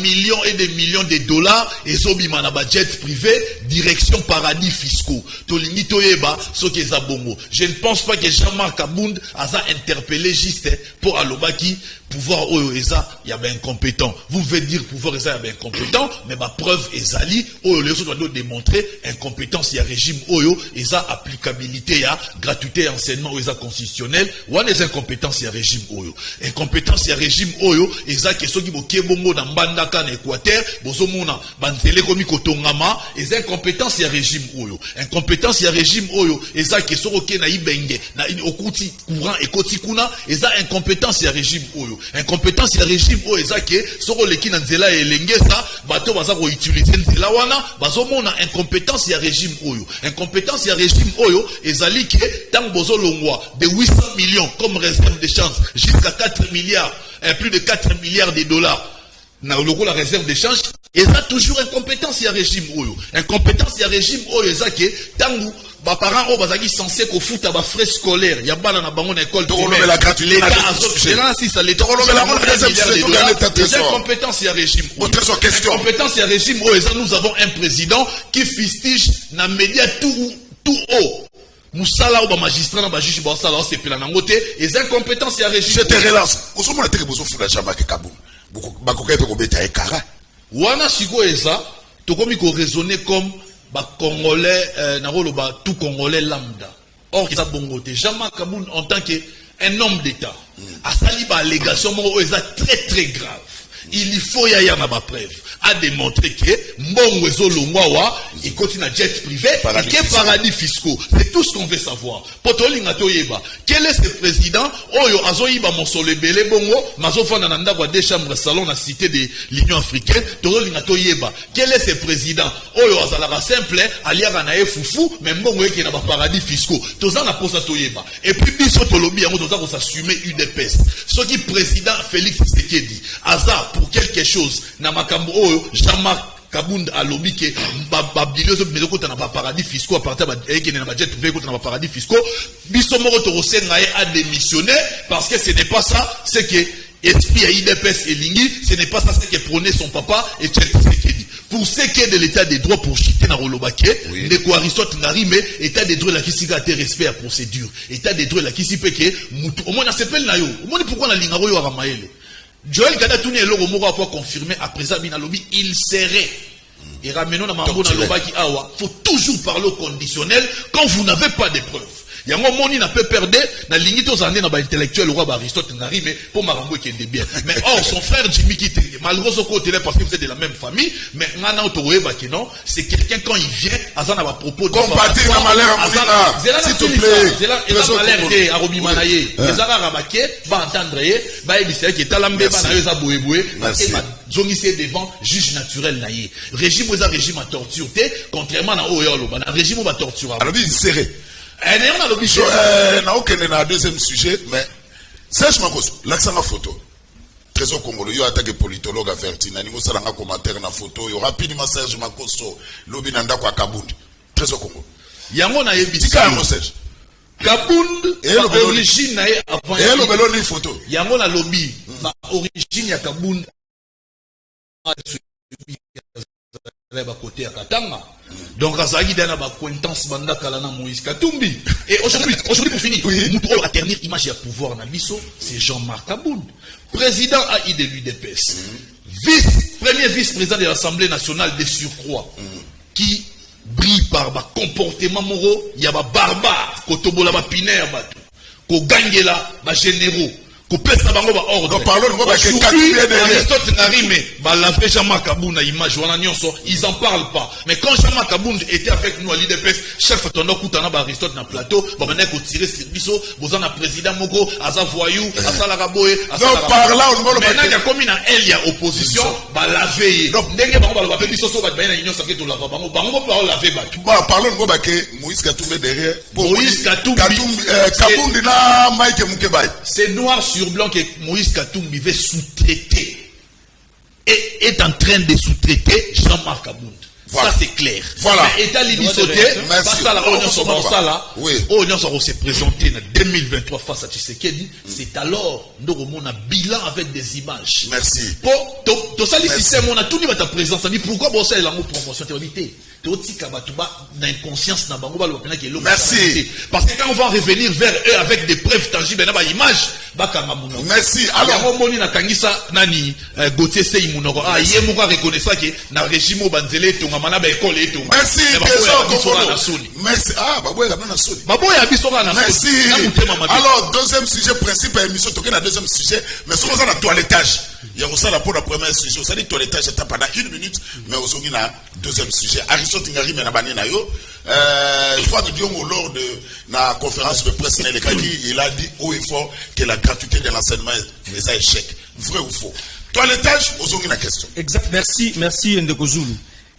millions et des millions de dollars, et zobima na jet privé, direction paradis fiscaux. Tolini toyeba, so ke zabongo. Je ne pense pas que Jean-Marc Kabund a interpellé juste pour alobaki, pouvoir oyo eza, y a ben incompétent. Vous pouvez dire pouvoir eza y a ben incompétent, mais ma preuve ezali, oyo les autres doivent démontrer incompétence y a régime oyo, eza applicabilité ya gratuité enseignement oyo eza constitutionnel, ou les incompétences y a régime oyo. Incompétence ya régime oyo eza keso ki boke bongo na mbandaka na Équateur bozo mona banzele komi kotongama eza incompétence ya régime oyo. Incompétence ya régime oyo eza keso koke na ibenge na okuti courant ekoti kuna eza incompétence ya régime oyo. Incompétence ya régime oyo eza ke soko leki na nzela elengesa bato baza ko utiliser nzela wana bazo mona incompétence ya régime oyo. Incompétence ya régime oyo ezali ke tant bozo longwa de 800 millions comme réserve de change jusqu'à 4 milliards, plus de 4 milliards de dollars. Na la réserve d'échange, et ça toujours incompétence y a régime oyo. Incompétence y a régime oyo ezake tangu ba parents o bazaki censé ko futa ba frais scolaires. Ya bana na bango na école primaire. La gratuité. Là si ça l'état. Les incompétences y a régime. Incompétence y a régime oyo. Nous avons un président qui fustige na média tout haut. Moussala ou magistrat na juge basala c'est pela nangote et incompétence ya régime. Je te relance. Kosomo na teke bozo fula Jean-Marc Kabund. Bakoka pe ko beta e kara. Wana siko eza to komi ko raisonner comme ba congolais na rolo ba tout congolais lambda. Or ça bongote Jean-Marc Kabund en tant que un homme d'état. Asali ba allégation mo eza très très grave. Il faut y aller à ma preuve à démontrer que Mbongo Zolongwawa il continue à jet privé et que paradis fiscaux. C'est tout ce qu'on veut savoir. Potolinga toyeba. Quel est ce président? Oyo azoyiba monsole belé bongo mazofa na nanda kwa deux chambres salon na cité de l'Union africaine. Totolinga toyeba. Quel est ce président? Oyo azalaka simple aliaka na fufu mais Mbongo yeki na ba paradis fiscaux. Toza na posa toyeba. Et puis biso tolobi yango toza ko s'assumer UDPS. Ce qui président Félix Tshisekedi aza pour quelque chose na makambo oyo Jean-Marc Kabund a lobby que babilio zo mezo kota na paradis fiscaux à partir na budget privé kota na paradis fiscaux biso moko to rosenga a démissionné parce que ce n'est pas ça c'est que esprit à IDPS et Lingi ce n'est pas ça c'est que prônait son papa et Tshisekedi. Pour ce qui est de l'état des droits pour chiter na rolobake de quoi Aristote ngari mais état des droits la qui siga te respect à procédure état des droits la qui si peke au moins na s'appelle na yo au moins pourquoi na lingaro yo ramaele Joël Kadatouni est l'homme pour confirmer à présent Binalobi il serait et ramenons na mambo na lobaki awa faut toujours parler au conditionnel quand vous n'avez pas de preuves. Yango moni na peut perdre na lignité aux années na ba intellectuel roi Aristote ngari mais pour marambo qui est bien mais or son frère Jimmy qui malgré son côté parce que vous êtes de la même famille mais ngana otowe ba que non c'est quelqu'un quand il vient azana ba propos de compatir na malheur s'il te plaît c'est la malheur de arobi manaye les arabes baké ba entendre ba ebisa qui talambe ba na yo za boyeboye zongissé devant juge naturel naïe régime aux régime à torture contrairement à oyolo ba régime ba torture alors il serré na deuxième sujet mais Serge Makoso l'accent la photo Trésor Congolais yo attaque politologue averti na ningo sala nga commentaire na photo yo rapidement Serge Makoso lobi nanda kwa Kabund Trésor Congolais yango na yebisi tika yango Serge Kabound Et le Beloni. origine na ye avant Et le Beloni photo. yango na lobi ba origine ya Kabound ba côté ya Katanga. Donc azali dana ba acquaintance banda kala na Moïse Katumbi. Et aujourd'hui pour finir, Moutro a ternir image et pouvoir na biso, c'est Jean-Marc Kabound, président AI de l'UDPS. Premier vice-président de l'Assemblée nationale de surcroît, qui brille par ba comportement moraux, il y a ba barbare, kotobola ba pinaire bato, ko gangela ba généraux, ko pesa bango ba ordre. Donc parlons de ba Katumbi derrière. Aristote Narime, ba lavé Jean-Marc Kabound na image wana nyonso, ils en parlent pas. Mais quand Jean-Marc Kabound était avec nous à l'IDPS, chef tondo kutana ba Aristote na plateau, ba mané ko tirer sur biso, bozana président moko, aza voyou, asala raboé, asala. Donc par là on va maintenant ya komi na elle ya opposition, ba lavé. Donc ndenge bango ba ba biso so ba na union saké to lava bango, bango ba lavé ba. Bon, parlons de quoi que Moïse Katumbi derrière. Moïse Katumbi. Kabound na Mike Moukebaye. C'est noir sur blanc que Moïse Katumbi veut sous-traiter et est en train de sous-traiter Jean-Marc Kabound. Voilà. Ça c'est clair. Voilà. Mais état libisoté, parce que la Union s'est présentée en 2023 face à Tshisekedi. C'est alors nous avons un bilan avec des images. Merci. Pour tout ça, le système, on a tout mis à ta présence. On dit pourquoi bon ça est la mot proportionnalité. Merci. Parce que quand on va revenir vers eux avec des preuves tangibles, image. Merci. Alors, Gauthier Sey Mounoro. Ah, il y a un reconnaissant que dans le régime au Banzele, tu as manabé école et tout. merci. Merci. Ah, Baboué, la bonne Sony. Merci. Alors, deuxième sujet principal, émission, tu as deuxième sujet, mais sur la toilettage. Il y a aussi la pour le premier sujet. Vous savez, toilettage, c'est pendant 1 minute, mais aussi la deuxième sujet. Aristote Ngari, mais na yo. Il faut que Dieu, lors de la conférence de presse, il a dit haut et fort que la gratuité de l'enseignement est un échec. Vrai ou faux? Toilettage, vous avez une question. Exact. Merci Ndeko Zulu.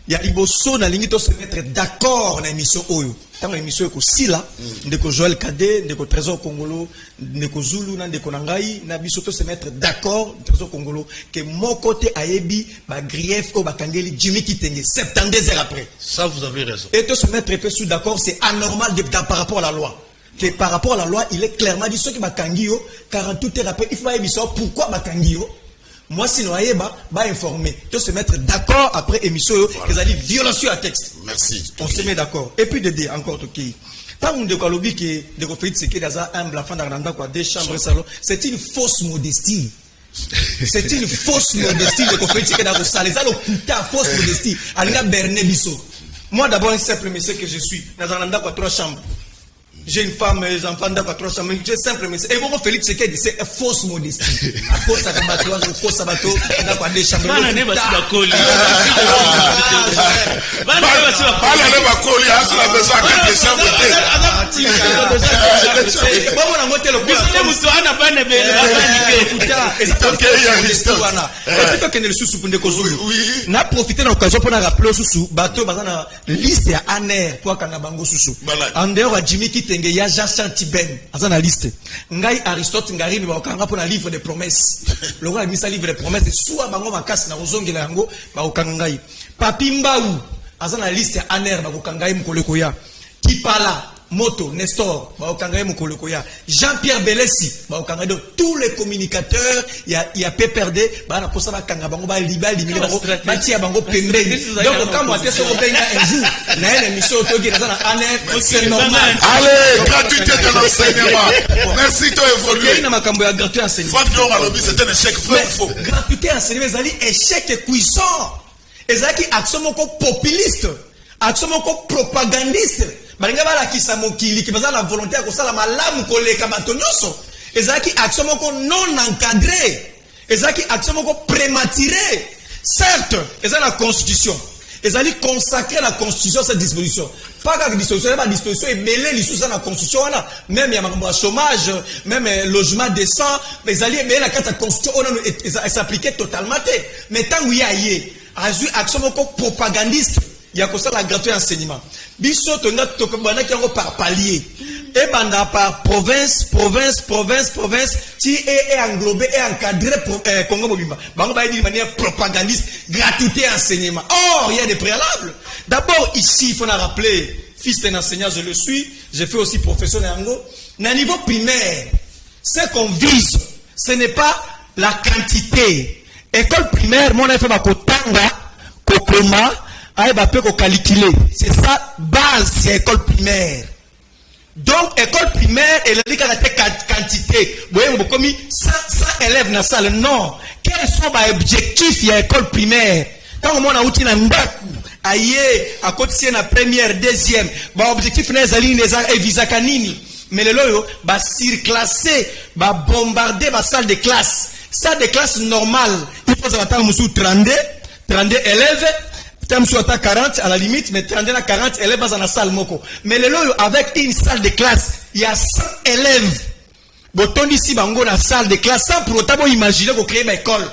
Il y a Iboso na lingi to se mettre d'accord na émission Oyo. Tant l'émission est aussi là, Ndeko Joël Kade, Ndeko Trésor Congolo, Ndeko Zulu, Ndeko Nangai, na biso to se mettre d'accord, Trésor Congolo, que mon côté ayebi, ba grief o ba kangeli Jimmy Kitenge, 72 heures après. Ça, vous avez raison. Et to se mettre sous d'accord, c'est anormal par rapport à la loi. Que par rapport à la loi, il est clairement dit, ceux qui ba kangio, 48 heures après, il faut émission, pourquoi ba kangio? Moi, si nous va informer, de se mettre d'accord après émission, qu'ils allaient violation à texte. Merci. On se met d'accord. Et puis de dire encore, ok. Tant qu'on dit que de refaire ce qui est dans un la fin d'Aranda, quoi, des chambres, salon, c'est une fausse modestie. C'est une fausse modestie de refaire ce qui est dans le salon. Les allo putain, fausse modestie. Alina Berné Bisso. Moi, d'abord, un simple monsieur que je suis. Dans Aranda, quoi, 3 chambres. J'ai une femme, les enfants d'accord, 3 chambres, j'ai simple mais et bon Félix c'est c'est fausse modestie. À cause ça bateau, fausse sabato, d'accord des chambres. Bana ne basi bakoli. Bana ne basi bakoli, la besoin que des chambres. Bon on a monté le biso ne muso ana bana bele et puis que ne sous pour Ndeko Zulu. Na profiter de l'occasion pour rappeler sous bateau bazana liste ya aner pour kana bango sous. En dehors à Jimmy Kitenge ya Jean Chantiben azana liste. Ngai Aristote Ngari ba okanga pour na livre de promesses. Le roi a mis sa livre de promesses soit bango makasi na ozongela yango ba okanga ngai. Papi Mbaou azana liste ya aner ba okanga mkoleko ya. Kipala Moto, Nestor, Jean-Pierre Belessi, tous les communicateurs, il y a PPRD, donc quand moi je suis un jour, c'est normal. Allez, gratuité de l'enseignement. Merci toi évoluer. C'est un échec faux. Gratuité enseignement, c'est un échec puissant. Et c'est un action populiste, action propagandiste. Balinga bala kisa mokili ki bazala la volonté ko sala malamu koleka bato nyonso ezaki action moko non encadré ezaki action moko prématuré certes ezali la constitution ezali consacrer la constitution cette disposition pas que disposition ba disposition ebele lisusa na constitution wana même ya makambo ya chômage même logement décent ezali ebele na kata constitution ona s'appliquer totalement mais tant oui aye azu action moko propagandiste. Il y a la gratuité enseignement. Biso tonga tokobana ki yango par palier. Et banda par province, qui est englobé et encadré Congo Mobimba. Bango ba dit de manière propagandiste, gratuité enseignement. Or, il y a des préalables. D'abord ici, il faut rappeler fils d'un enseignant, je le suis, je fais aussi professeur d'ango. Na niveau primaire, ce qu'on vise, ce n'est pas la quantité. École primaire, mon effet ma kotanga, kokoma, aïe ba pe ko calculer. C'est ça base, c'est école primaire. Donc école primaire, elle a dit qu'elle a quantité. Vous voyez, vous avez commis 100 élèves dans la salle. Non. Quels sont les objectifs de l'école primaire? Quand on a outil dans aïe, à côté de la première, deuxième, l'objectif n'est pas de visa canini. Mais le loyo, va surclasser, va bombarder la salle de classe. Salle de classe normale, il faut attendre 32 élèves. Tam soit à 40 à la limite, mais 30 à 40 élèves dans la salle moko. Mais le loyo, avec une salle de classe, il y a 100 élèves. Boton ici, bango la salle de classe, sans pour autant imaginer qu'on crée une école.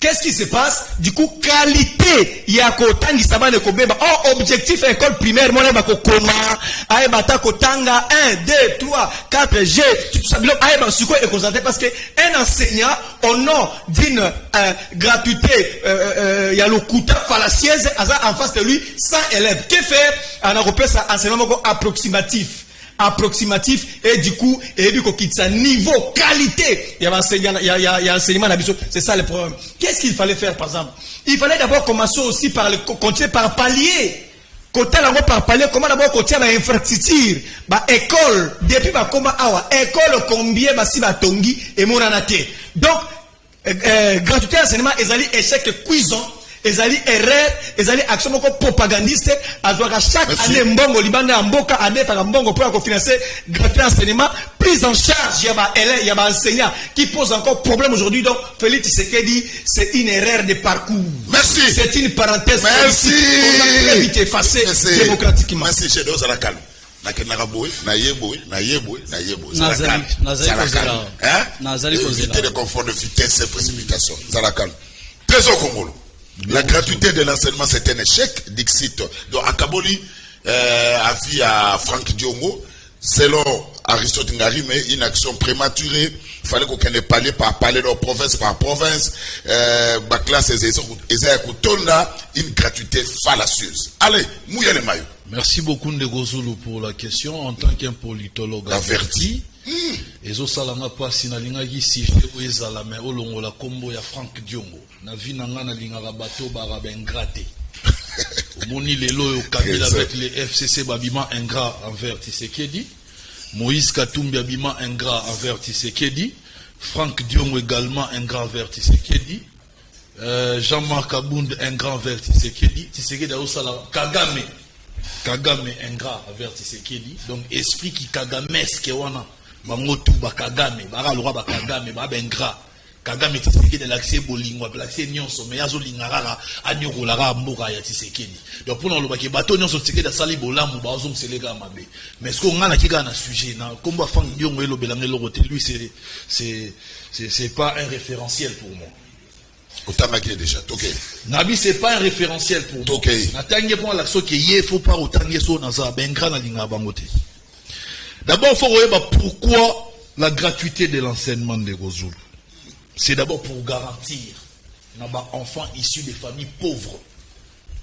Qu'est-ce qui se passe? Du coup, qualité, il y a qu'autant qui s'abat de Kobeba. Oh, objectif, école primaire, moi, il y a Koma, Aïbata Kotanga, 1, 2, 3, 4, G, tout ça, Aïba Suko est concentré parce qu'un enseignant, au nom d'une gratuité, il y a le coûta fallacieuse, en face de lui, 100 élèves. Que faire? On a repéré ça, enseignement approximatif et du coup et puis qu'on quitte ça niveau qualité il y a enseignement d'habitude, c'est ça le problème. Qu'est-ce qu'il fallait faire par exemple? Il fallait d'abord commencer aussi par continuer par palier. Côté d'abord par palier, comment d'abord côté ma infrastructure, ba école depuis ba comment awa école combien ba si ba tongi et mon anate. Donc gratuité enseignement ezali échec cuisant. Ezali erreur, ezali action moko propagandiste, azwaka chaque année mbongo libanda mboka adefaka mbongo pour financer gratuit enseignement, prise en charge, il y a enseignant qui pose encore problème aujourd'hui. Donc Félix Tshisekedi, c'est une erreur de parcours. Merci. C'est une parenthèse. Merci. On a très vite effacé démocratiquement. Merci, chez nous, à la calme. Éviter le confort de vitesse et précipitation. Zalakal. Trésor Congolo. La gratuité de l'enseignement, c'est un échec, Dixit. Donc, à Kaboli, avis à Franck Diongo, selon Aristote Ngari, mais une action prématurée. Il fallait qu'on ait parlé par province par province. Ma classe, une gratuité fallacieuse. Allez, mouillez les maillots. Merci beaucoup, Ndegozulu, pour la question. En tant qu'un politologue averti, ezo salanga pasi na linga ki si je ezala me olongo la kombo ya Franck Diongo na vi na nga na linga bato ba bengrate moni lelo yo Kabila avec les FCC babima ingrat envers Tshisekedi, Moïse Katumbi babima ingrat envers Tshisekedi, Franck Diongo également ingrat envers Tshisekedi, Jean-Marc Abound ingrat envers Tshisekedi, Tshisekedi a osala Kagame ingrat envers Tshisekedi. Donc esprit qui kagamesque wana bangotu ba Kagame bara lora ba Kagame ba bengra Kagame Tshisekedi de l'accès bolingo l'accès nyonso mais yazo lingara anyokola ra mboka ya Tshisekedi. Donc pour nous ke bato nyonso Tshisekedi sali bolamu ba ozo mselega mabe. Mais ce qu'on a na kika na sujet na komba fang ndiongo elo belanga lo roté lui c'est pas un référentiel pour moi. Otamaki déjà, ok. Nabi, c'est pas un référentiel pour moi. Ok. Natangi pour l'action qui est, faut pas autangi so naza bengra na linga bangote. D'abord, il faut voir pourquoi la gratuité de l'enseignement de Gozul. C'est d'abord pour garantir nos enfants issus des familles pauvres,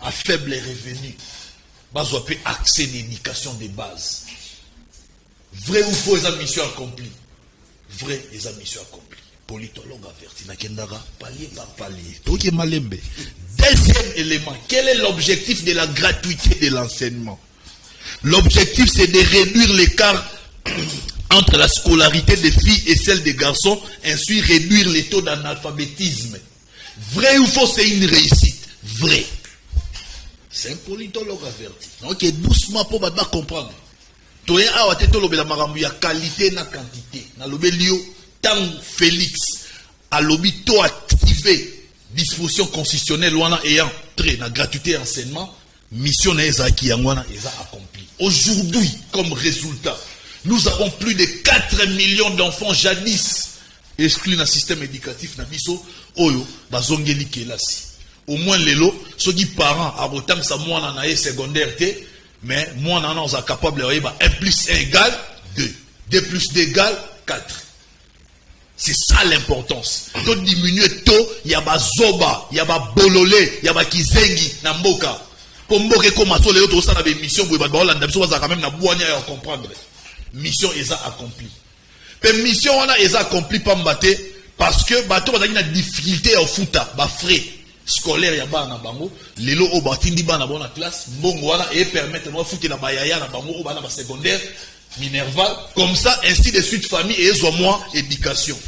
à faible revenu, besoin de accès à l'éducation de base. Vrai ou faux, les mission accomplie. Vrai, les mission accomplie. Politologue averti, na kendara, palier par palier. Toki malembe. Deuxième élément, quel est l'objectif de la gratuité de l'enseignement? L'objectif, c'est de réduire l'écart entre la scolarité des filles et celle des garçons, ainsi réduire les taux d'analphabétisme. Vrai ou faux, c'est une réussite. Vrai. C'est un politologue averti. Donc, doucement pour comprendre. Toye awa te tolo bela marambu ya qualité na quantité. Na lobelio Tang Félix a l'obito activé disposition constitutionnelle wana ayant trait na gratuité enseignement, mission na ezaki yangwana eza accompli. Aujourd'hui, comme résultat, nous avons plus de 4 millions d'enfants jadis exclus dans le système éducatif na biso oyo bazongeli kelasi. Au moins lelo, ceux qui parents a botam sa mwana na secondaire te, mais mwana na oza capable de 1 plus 1 égale 2, 2 plus 2 égale 4. C'est ça l'importance. De diminuer tôt, il y a ba zoba, il y a ba bololé, il y a ba kizengi, na mboka. Pomboke comme à les autres, ça avait mission, vous avez quand même la boigne à comprendre. Mission est accomplie. Mais mission on a est accomplie pas m'battre parce que bateau a une difficulté au foot, ba frais scolaire ya bana bango, lelo au batindi bana bona classe, bongo wana et permettre moi foot na bayaya na bango au bana ba secondaire, minerval, comme ça ainsi de suite famille et moi éducation.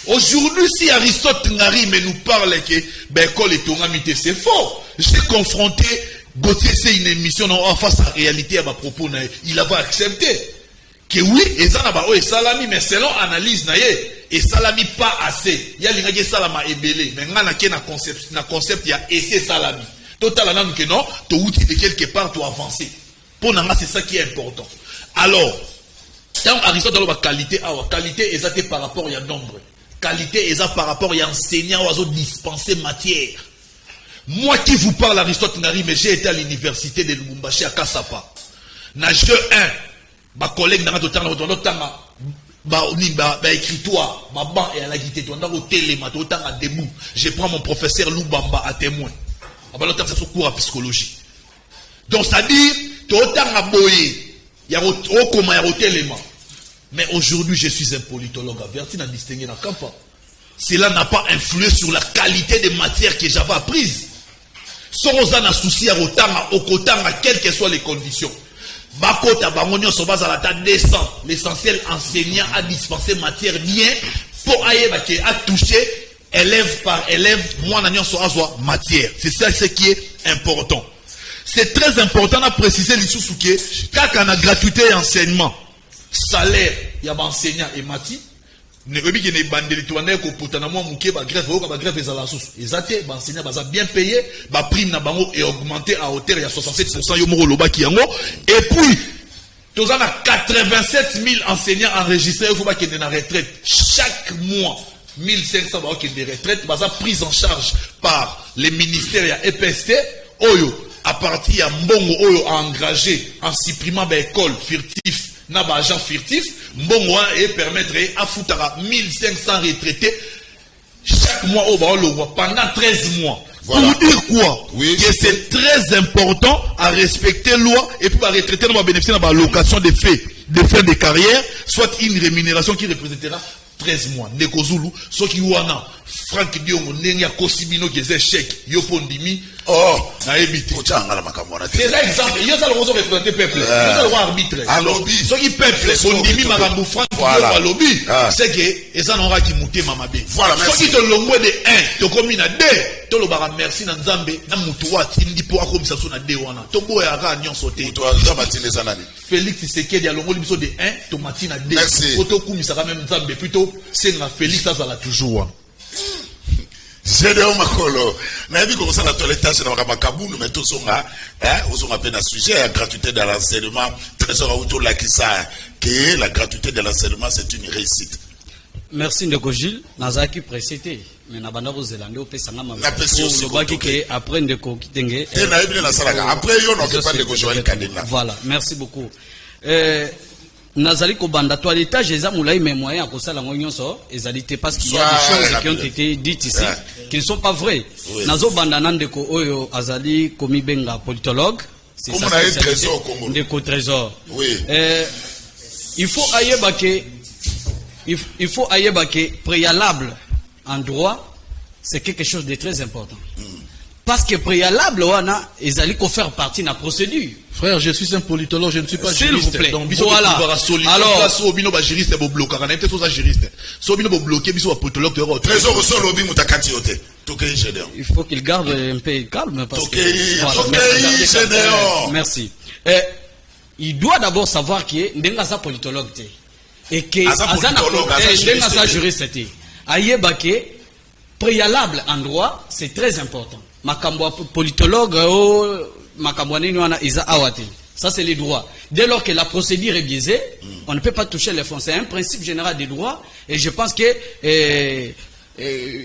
Aujourd'hui, si Aristote Ngari me nous parle que l'école est tournamité, c'est faux. J'ai confronté Gauthier, c'est une émission en face à la réalité à ma propos. Il avait accepté que oui, et ça n'a pas salami, mais selon analyse, et salami pas assez. Il y a l'ingé salama ébélé, mais na concept, il y a essai salami. Total, que non, tu outil de quelque part, tu avancer. Pour nous, c'est ça qui est important. Alors, tant Aristote a la qualité, est par rapport à nombre. Qualité est par rapport à enseignant ou à dispenser matière. Moi qui vous parle Aristote Nari, mais j'ai été à l'université de Lubumbashi à Kassapa. Na jeu 1, ma collègue n'a pas écritoire, ma banc et à la guitare, on a au téléma, autant à debout. Je prends mon professeur Loubamba à témoin. Ça se cours à psychologie. Donc ça dit, autant à boyer, il y a au téléma. Mais aujourd'hui, je suis un politologue averti à distinguer dans le camp. Cela n'a pas influé sur la qualité des matières que j'avais apprises. Sans un souci à quelles que soient les conditions. Bakota, Bangonio, sur base à la table décent. L'essentiel enseignant à dispenser matière bien pour aller à toucher élève par élève, moi, n'ayant soit matière. C'est ça ce qui est important. C'est très important à préciser les sous-souké, car on a gratuité et enseignement. Salaire, il y a un enseignant et mati. Ne veut pas qu'il y ait des bandits qui ont potentiellement mouké, grève, grève les alassos. Les athées, enseignants, bien payé, prime na bango est augmenté à hauteur, il y a 67% yomoro loba qui yango. Et puis, tous en a 87 000 enseignants enregistrés, il faut pas qu'il y ait une retraite. Chaque mois, 1500 balles qui est de retraite, prise en charge par les ministères et EPST, Oyo, à partir de Mbongo, Oyo, a engagé en supprimant l'école furtif. N'a pas agent furtif, bon et permettrait à foutre 1500 retraités chaque mois au bas pendant 13 mois. Voilà. Pour dire quoi? Oui, que c'est très important à respecter la loi et puis à retraiter dans bénéficier de la location des faits de carrière, soit une rémunération qui représentera 13 mois. Ndeko Zulu, ceux qui wana Franck Diongo, Nenya Kosibino qui est chèque, Yopondimi. Oh, na ebité. C'est l'exemple. Il y a ça le rose représenter peuple. Il y a ça le roi arbitre. Ceux qui peuple, Ondimi Marambo Franck Diongo lobby. C'est que ça n'aura qui mouté mamabé. Voilà. Ceux qui te l'ongwe de 1, te commune à 2. To lo bara merci na Nzambe na mutu wa tindi po akomi saso na 2 wana. To boya aka nyon sauté. Mutu wa Nzambe zanani. Félix Tshisekedi alongo libiso de 1, to matina 2. Merci. Poto kumi saka même Nzambe plutôt c'est na Félix ça la toujours. Gédéon Makolo, n'a vu comment ça la toilette c'est dans Kabou, mais tout ça, on a peine à sujet, la gratuité de l'enseignement, trésor autour de la Kissa, que la gratuité de l'enseignement c'est une réussite. Merci Ndeko Gilles, Nazaki précédé, mais Nabanda Roselande, au Pessanga, après Ndeko Kitenge. Après, on ne pas Ndeko Joël Kadena. Voilà, merci beaucoup. Nazali Kobanda, toi l'état, j'ai moulay mes moyens à cause de la moyonso, et parce qu'il y a des choses qui ont été dites ici, qui ne sont pas vraies. Nazo Bandanan de Oyo Azali Komi Benga, politologue. C'est ça. Ndeko Trésor. Oui. Il faut aïe préalable en droit, c'est quelque chose de très important. Parce que préalable, wana, ils allaient faire partie de la procédure. Frère, je suis un politologue, je ne suis pas juriste. S'il vous plaît. Donc, voilà. Alors, si vous êtes juriste, vous bloquez. On a peut-être tous juriste. Si vous êtes bloqué, vous êtes politologue. Trésor, vous êtes lobby, vous êtes candidaté. Il faut qu'il garde un peu calme. Parce que, merci. Il doit d'abord savoir qu'il est un politologue. Et que un juriste. Aïe, préalable en droit, c'est très important. Makambo politologue, ça c'est les droits. Dès lors que la procédure est biaisée, on ne peut pas toucher les fonds. C'est un principe général des droits. Et je pense que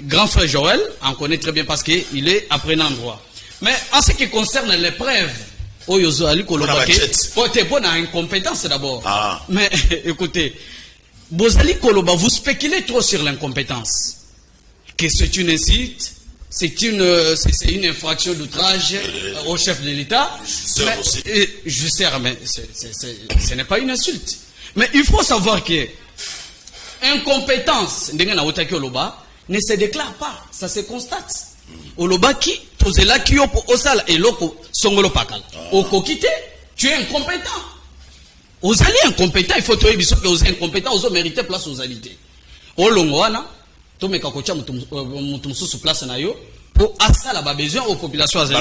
grand frère Joël en connaît très bien parce qu'il est apprenant en droit. Mais en ce qui concerne les preuves, c'est bon à incompétence d'abord. Mais écoutez, vous spéculez trop sur l'incompétence. Que c'est une incite, c'est une infraction d'outrage au chef de l'État. Je sais, mais ce n'est pas une insulte. Mais il faut savoir que incompétence ne se déclare pas, ça se constate. Oloba qui tozela ki yo po osala eloko songolo pakala. Okokite, tu es incompétent. Ozali incompétent, il faut te biso que os incompétent, os mériter place aux alité. Olongwana, to meka kocha mutum sous place na yo pour asala ba besoin aux populations azali.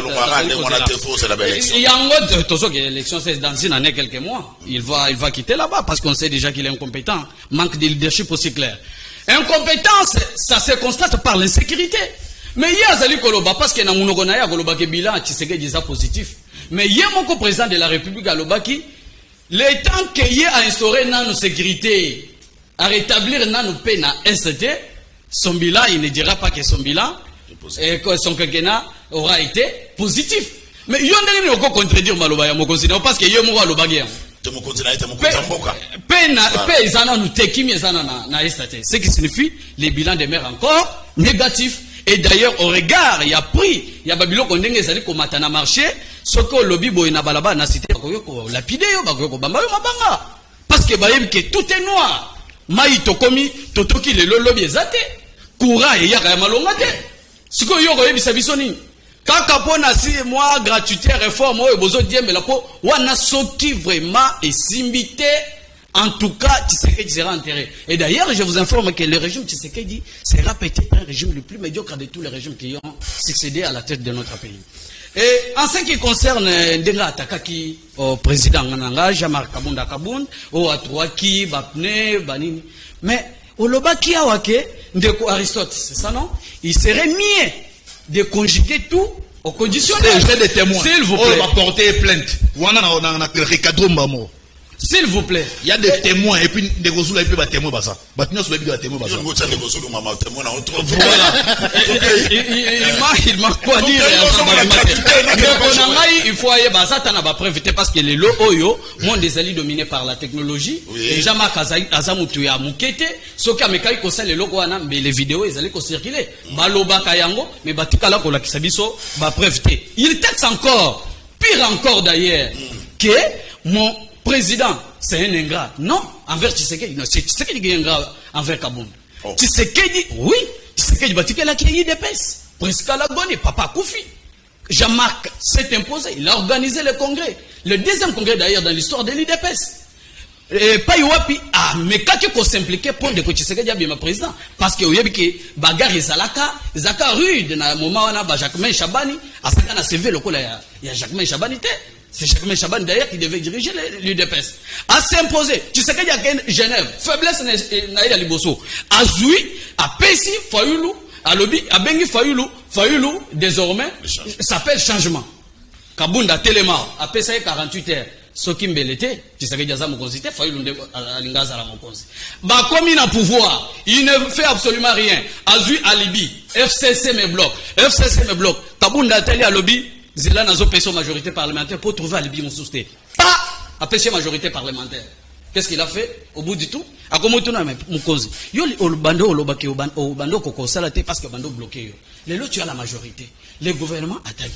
Il y a un mode tozo que l'élection c'est dans une année quelques mois. Il va quitter là-bas parce qu'on sait déjà qu'il est incompétent, manque de leadership aussi clair. Incompétence, ça se constate par l'insécurité. Mais il y a Zali Koloba parce que na munogona ya Koloba ke bilan Tshisekedi déjà positif. Mais il y a mon président de la République à Lobaki, le temps qu'il y a instauré notre sécurité, à rétablir notre paix na ST, son bilan, il ne dira pas que son bilan et que son quinquennat aura été positif. Mais il y a un peu contredire Maloba ya Mokonzina parce que il y a mon Lobagi. Ce qui signifie les bilans demeurent encore négatifs. Et d'ailleurs, au regard, il y a pris, il y a Babylon qu'on a dit qu'on a marché, ce que le lobby boyna balaba n'a cité, lapidé, parce que tout est noir. Maï tokomi, totoki le lobby zate, coura et yaka malongate. Ce que yo koyebi sabisoni. Kaka pona si moi gratuité réforme o bozo diembe la po wana soki vraiment est simbité. En tout cas, Tshisekedi sera enterré. Et d'ailleurs, je vous informe que le régime Tshisekedi sera peut-être un régime le plus médiocre de tous les régimes qui ont succédé à la tête de notre pays. Et en ce qui concerne Ndenga Atakaki, au président Nanga, Jean-Marc Kabunda Kabound, au Atouaki, Bapne, Banini. Mais au Lobaki Awake, Ndeko Aristote, c'est ça non? Il serait mieux de conjuguer tout aux conditions des témoins. S'il vous plaît. On va porter plainte. S'il vous plaît. Il y a des témoins et puis des gosous et puis des témoins basa. Voilà. Il m'a quoi dire. Il faut aller basa tana ba préviter parce que les lots oyo monde des alliés dominés par la technologie. Et Jama Kazaï Azamutu ya mukete. Soka mekai kosa les logos wana mais les vidéos ils allaient circuler. Baloba kayango mais batikala ko la kisabiso ba préviter. Il texte encore pire encore d'ailleurs que mon président, c'est un ingrat. Non, envers Tshisekedi. Non, c'est Tshisekedi qui est ingrat envers Kabound. Tshisekedi, oui, Tshisekedi batika la qui est IDPS. Presque à la bonne, Papa Koufi. Jean-Marc s'est imposé. Il a organisé le congrès. Le deuxième congrès d'ailleurs dans l'histoire de l'IDPS. Et Paywapi a mais quand il s'impliquer pour de Tshisekedi a bien président parce que oyebi ke bagarre zaka rude na moment wana ba Jacquemain Chabani asaka na CV lokola ya Jacquemain Chabani te. C'est Jacquemain Chabani d'ailleurs qui devait diriger l'UDPS. A s'imposer. Tu sais qu'il y a Genève. Faiblesse naïda liboso. Azoui, a Pessi, Fayoulou, a Lobi, a Bengi Fayoulou, désormais, s'appelle changement. Kabunda Télémar, a Pessi 48 heures. Soki Mbelete, tu sais qu'il y a Zamu Konzite, Fayoulou à Lingaza la Monkonzi. Bah, comme il a pouvoir, il ne fait absolument rien. Azoui, Alibi, FCC mes blocs. Kabunda Télé à Lobi, Zela n'a pas majorité parlementaire pour trouver Alibi Moussouste. Pas à pêcher majorité parlementaire. Qu'est-ce qu'il a fait au bout du tout? A comment tu n'as même Moukozi. Yo le bando le baki au bando koko salate parce que le bando bloqué. Les lots tu as la majorité. Les gouvernements attaquent.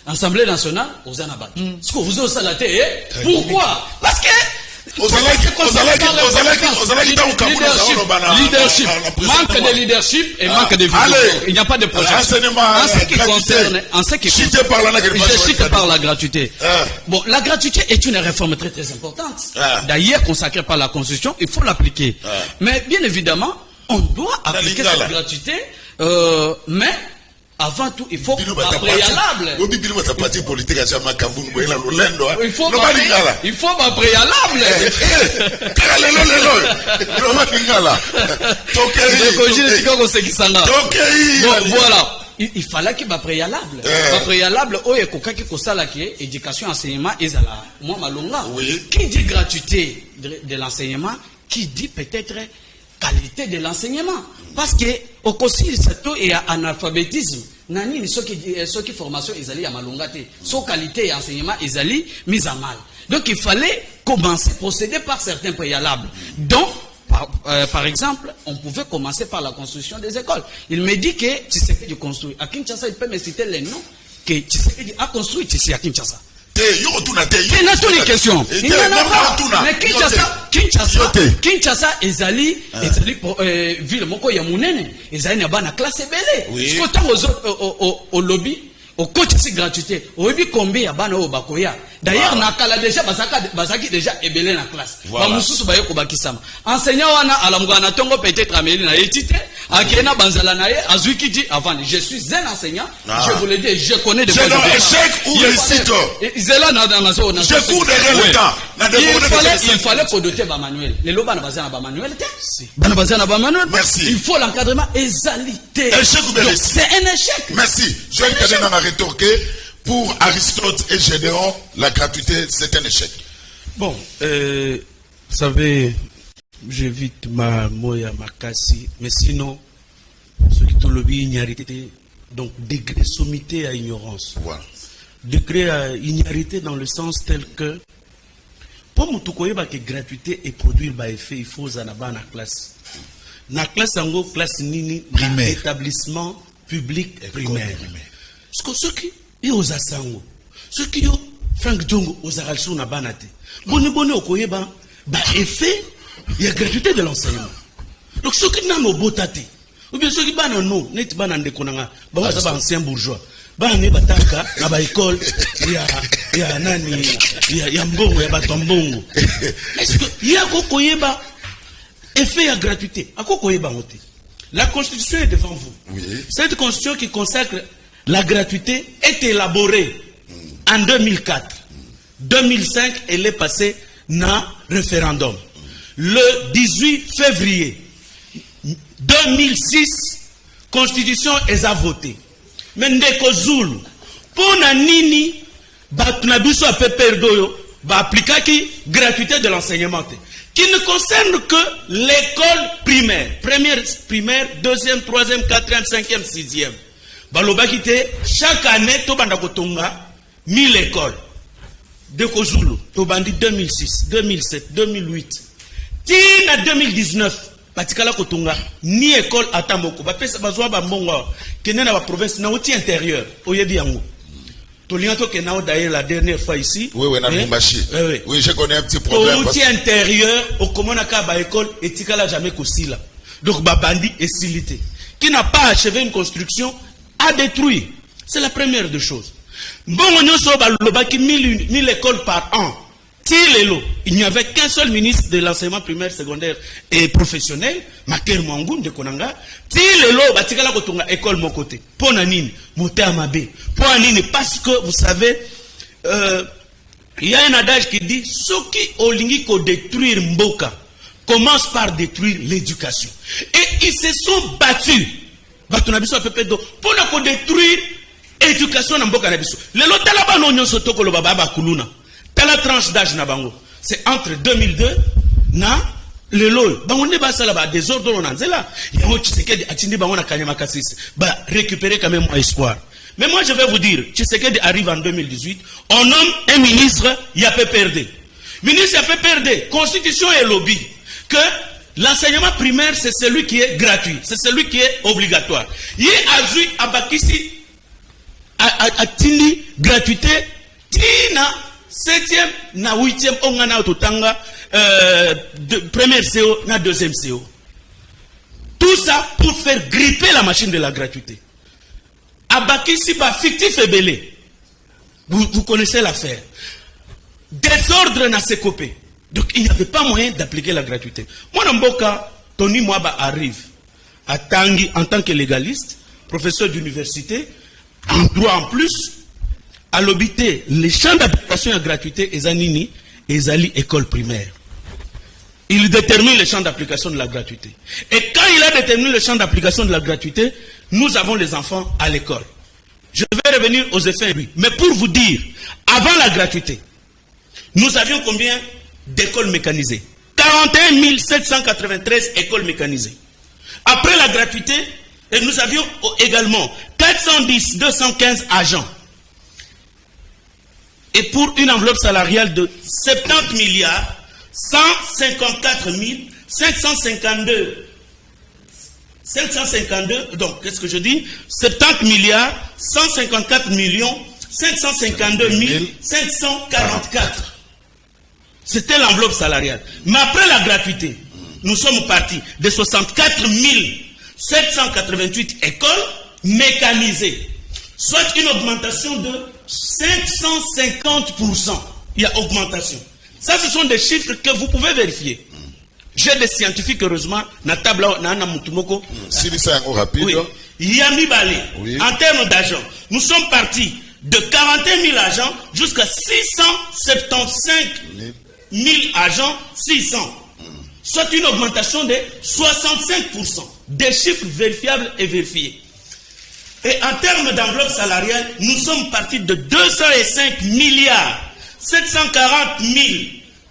Assemblée nationale aux Anabat. Ce que vous avez salaté, pourquoi? Parce que leadership, manque de leadership et manque de vision. Il n'y a pas de projet. En ce qui concerne, je cite par la gratuité. Bon, la gratuité est une réforme très très importante. D'ailleurs, consacrée par la Constitution, il faut l'appliquer. Mais bien évidemment, on doit appliquer cette gratuité, mais avant tout, il faut un préalable. Il faut un préalable. Voilà. Il fallait qu'il y ait un préalable. Un préalable, éducation, enseignement, et moi, malonga. Qui dit gratuité de l'enseignement, qui dit peut-être qualité de l'enseignement. Parce que au conseil il y a analphabétisme. Nani ceux qui formation ils allaient à malongate. Son qualité et enseignement ils allaient mis à mal. Donc il fallait commencer procéder par certains préalables. Donc par exemple, on pouvait commencer par la construction des écoles. Il me dit que Tshisekedi construit. À Kinshasa, il peut me citer les noms que Tshisekedi a construit ici à Kinshasa. Il y a toutes les questions. Il y en a mais Kinshasa, ezali ville moko ya munene, ezali na bana classe belé. Autant au lobby, au coach c'est gratuité. Au lobby combien ya bana au bakoya. D'ailleurs nakala déjà basaki déjà ebelé na classe. Ba mususu ba yoko bakisama. Enseignant wana alamuga na tongo peut-être ameli na etite, akena banzala na ye azuki dit avant je suis un enseignant, je vous le dis, je connais de c'est un échec ou réussite. Je cours derrière le temps. Il fallait codoter ba manuel. Les loba na bazana ba manuel té. Bana bazana ba manuel. Merci. Il faut l'encadrement exalité. Échec ou réussite. C'est un échec. Merci. Je vais te donner rétorquer. Pour Aristote et Gédéon, la gratuité, c'est un échec. Bon, vous savez, j'évite ma moya, ma cassi, mais sinon, ce qui te lobby, ignorité, donc degré sommité à ignorance. Voilà. Degré à ignorité dans le sens tel que, pour mutukoye ba que gratuité et produire ba effet, il faut zanaba na classe. Na classe ango classe nini, na établissement public primaire. Parce que ceux qui aux asango, ceux qui ont Frank Djongo aux aralsou na banate. Boni okoye ba effet, il y a gratuité de l'enseignement. Donc ceux qui n'ont botate, ou bien ceux qui ban non, net ban ande konanga, ba ça ba ancien bourgeois. Ba ne bataka na ba école, ya nani, ya mbongo ya batombongo. Est-ce que il y a kokoye ba effet à gratuité? A kokoye ba ngote. La constitution est devant vous. Oui. Cette constitution qui consacre la gratuité est élaborée en 2004. 2005, elle est passée dans référendum. Le 18 février 2006, constitution est à voter. Mais ndeko Zulu, pour nanini, batunabiso a perdoyo, ba appliquer gratuité de l'enseignement, qui ne concerne que l'école primaire, première primaire, deuxième, troisième, quatrième, cinquième, sixième. Balobakite, chaque année, Tobanda Kotonga, 1000 écoles. De Kozulu, Tobandi 2006, 2007, 2008. Tina 2019, Patikala Kotonga, ni école à Tamoko. Bapesa Bazwa Bambonga, Kenena la province, na outil intérieur, Oyebiango. Tolianto Kenao d'ailleurs la dernière fois ici. Oui, oui, je connais un petit problème. Outil intérieur, au Komonaka ba école, et Tikala jamais Kosila. Donc Babandi est silité. Qui n'a pas achevé une construction, à détruire. C'est la première des choses. Bon, on a 1000 écoles par an. Il n'y avait qu'un seul ministre de l'enseignement primaire, secondaire et professionnel, Maker Mwangoun de Konanga. Batikala Kotonga école mon côté. Pour Nanine, Moté Amabe. Pour Nanine, parce que vous savez, il y a un adage qui dit ceux qui ont l'ingi détruire Mboka commencent par détruire l'éducation. Et ils se sont battus. Pour ne détruire l'éducation dans Mboka Nabiso. Le lotalaba no nyon sotoko lo baba kuluna. Tala tranche d'âge na bango. C'est entre 2002 na le lo. Bango ne ba sala ba désordre on anzela. Yango Tshisekedi atindi bango na kanyama kasisi. Ba récupérer quand même espoir. Mais moi je vais vous dire, Tshisekedi arrive en 2018, on nomme un ministre YAPPRD. Ministre YAPPRD, constitution et lobby que l'enseignement primaire, c'est celui qui est gratuit, c'est celui qui est obligatoire. Il y a vu à Bakissi, à Tindi, gratuité, Tina, 7e, na 8e, on a autotanga, première CO, na deuxième CO. Tout ça pour faire gripper la machine de la gratuité. À Bakissi, fictif et belé. Vous connaissez l'affaire. Désordre n'a s'écopé. Donc il n'y avait pas moyen d'appliquer la gratuité. Moi, dans mon cas, Tony Mwaba arrive à Tanguy en tant que légaliste, professeur d'université, en droit en plus, à l'obité, les champs d'application à gratuité, Ezanini, Ezali école primaire. Il détermine les champs d'application de la gratuité. Et quand il a déterminé le champ d'application de la gratuité, nous avons les enfants à l'école. Je vais revenir aux effets. Mais pour vous dire, avant la gratuité, nous avions combien d'écoles mécanisées? 41 793 écoles mécanisées. Après la gratuité, et nous avions également 410 215 agents. Et pour une enveloppe salariale de 70 milliards 154 552, donc qu'est-ce que je dis? 70 milliards 154 millions 552 544. C'était l'enveloppe salariale. Mais après la gratuité, nous sommes partis de 64 788 écoles mécanisées, soit une augmentation de 550%. Il y a augmentation. Ça, ce sont des chiffres que vous pouvez vérifier. J'ai des scientifiques, heureusement, na table na mutumoko. Rapide. Oui. Yami Balé. Oui. En termes d'agents, nous sommes partis de 41 000 agents jusqu'à 675 000 agents, 600. Soit une augmentation de 65%. Des chiffres vérifiables et vérifiés. Et en termes d'enveloppe salariale, nous sommes partis de 205 milliards 740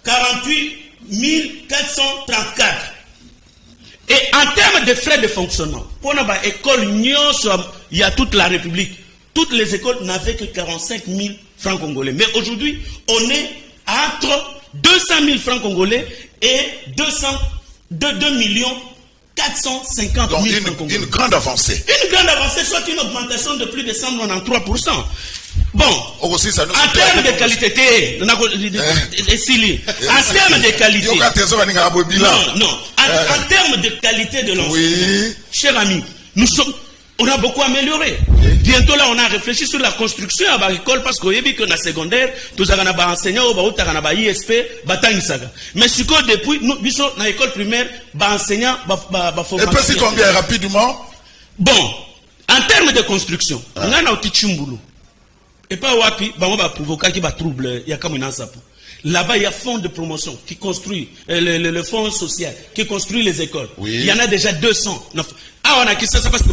48 434. Et en termes de frais de fonctionnement, pour notre école, il y a toute la République. Toutes les écoles n'avaient que 45 000 francs congolais. Mais aujourd'hui, on est entre 200 000 francs congolais et 2 millions 450 000 francs congolais. Une grande avancée. Une grande avancée, soit une augmentation de plus de 193%. Bon, en termes de qualité, en termes de qualité, en termes de qualité de l'enseignement, cher ami, on a beaucoup amélioré. Bientôt là, on a réfléchi sur la construction à l'école parce qu'on a vu que dans la secondaire, tous les enseignants ont ISP, mais ce que depuis, nous, dans l'école primaire, enseignants, et puis si combien rapidement? Bon, en termes de construction, on a Tichumbulu. Et pas wapi, on va provoquer des troubles, il y a comme une ensape. Là-bas, il y a fonds de promotion qui construit, le fonds social qui construit les écoles. Oui. Il y en a déjà 200. Ah, on a qui ça parce que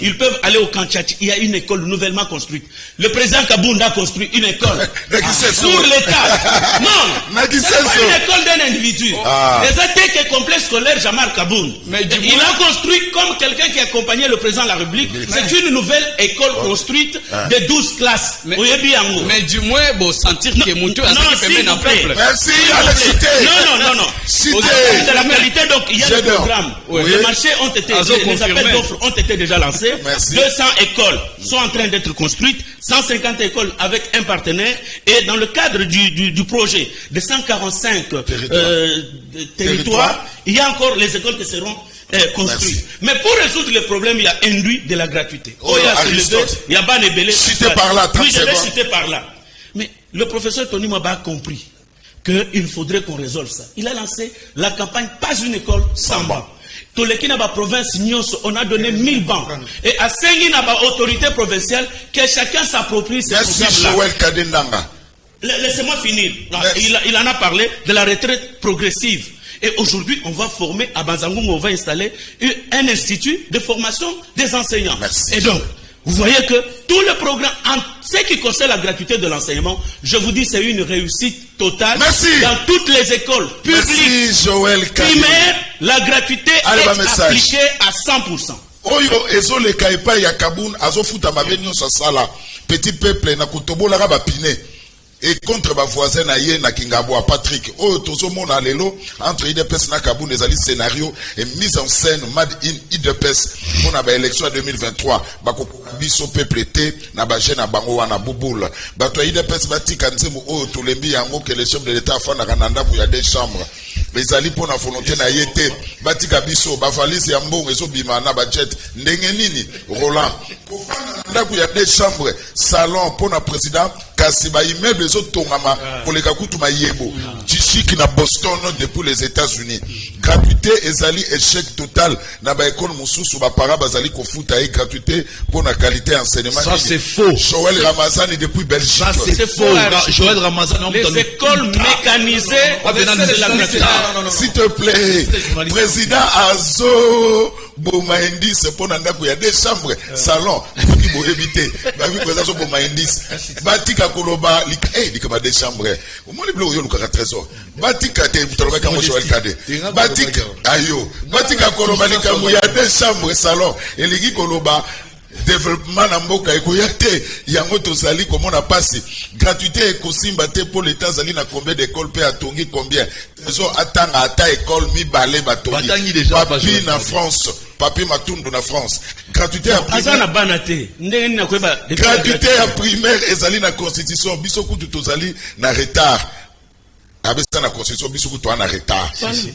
ils peuvent aller au Kanchati. Il y a une école nouvellement construite. Le président Kabounda a construit une école sur l'État. Non, c'est pas une école d'un individu. Les attaques complexe scolaire Jamar Kaboun. Il a construit comme quelqu'un qui accompagnait le président de la République. C'est une nouvelle école construite de 12 classes. Mais du moins, bon, sentir que mon Dieu a un peuple. Merci, allez citer. Non. Citer. De la qualité, donc il y a des programmes. Les marchés ont été, les appels d'offres ont été déjà lancés. Merci. 200 écoles sont en train d'être construites, 150 écoles avec un partenaire. Et dans le cadre du projet de 145 territoires, il y a encore les écoles qui seront construites. Mais pour résoudre le problème, il y a induit de la gratuité. Il y a Banébélé. Cité par là, oui, je vais citer par là. Mais le professeur Tony Maba a compris qu'il faudrait qu'on résolve ça. Il a lancé la campagne Pas une école sans banc. Dans les province, on a donné 1000 bancs. Et à Sengi, autorité provinciale, que chacun s'approprie ces programmes-là. Laissez-moi finir. Il en a parlé de la retraite progressive. Et aujourd'hui, on va former, à Banzangoum, on va installer un institut de formation des enseignants. Merci. Et donc, vous voyez que tout le programme, en ce qui concerne la gratuité de l'enseignement, je vous dis, c'est une réussite totale. Merci. Dans toutes les écoles publiques, primaires, la gratuité est appliquée à 100%. Oyo ezo le kaipa ya Kaboun azo futa mabenyo sa sala petit peuple na kutobola ka bapine et contre ma voisin na ye na Kingabo à Patrick. Oh tozo mona lelo entre IDPS na Kaboun les ali scénario et mise en scène made in IDPS pour na ba élection 2023 ba ko biso peuple té na ba jeune na bango wana bubula ba to IDPS batika nzemu oh to lembi yango que les chefs de l'état fana kananda pour ya des chambres les ali pour na volonté na yete batika biso ba valise ya mbongo ezo bima na ba jet ndenge nini Roland pour fana pour ya des chambres salon pour na président kasi ba immeuble ezo tongama pour les kakutu mayebo chichiki na Boston depuis les États-Unis gratuité ezali échec total na ba école mususu ba para bazali kofuta et gratuité pour la qualité enseignement. Ça c'est faux. Joël Ramazani depuis Belgique. Ça c'est faux. Joël Ramazani les écoles mécanisées. S'il te plaît, président Azo Bomaindis pour Nandakou, il y a des chambres, salons, qui vont éviter. Président Bomaindis, Batika Koloba, il y a des chambres. Au moins, les bleus, il y a trésor. Batika, Batika, Ayo, Batika Koloba, il y a des chambres, salons, et les Koloba. développement na mboka ekoya te yango tozali komona pasi gratuité ekosimba te pour l'état zali na combien d'écoles pe atongi combien so atanga ata école mibale batongi papi na France papi matundu na France gratuité à gratuité à primaire ezali na constitution biso kutu tozali na retard abesa na constitution biso kutu na retard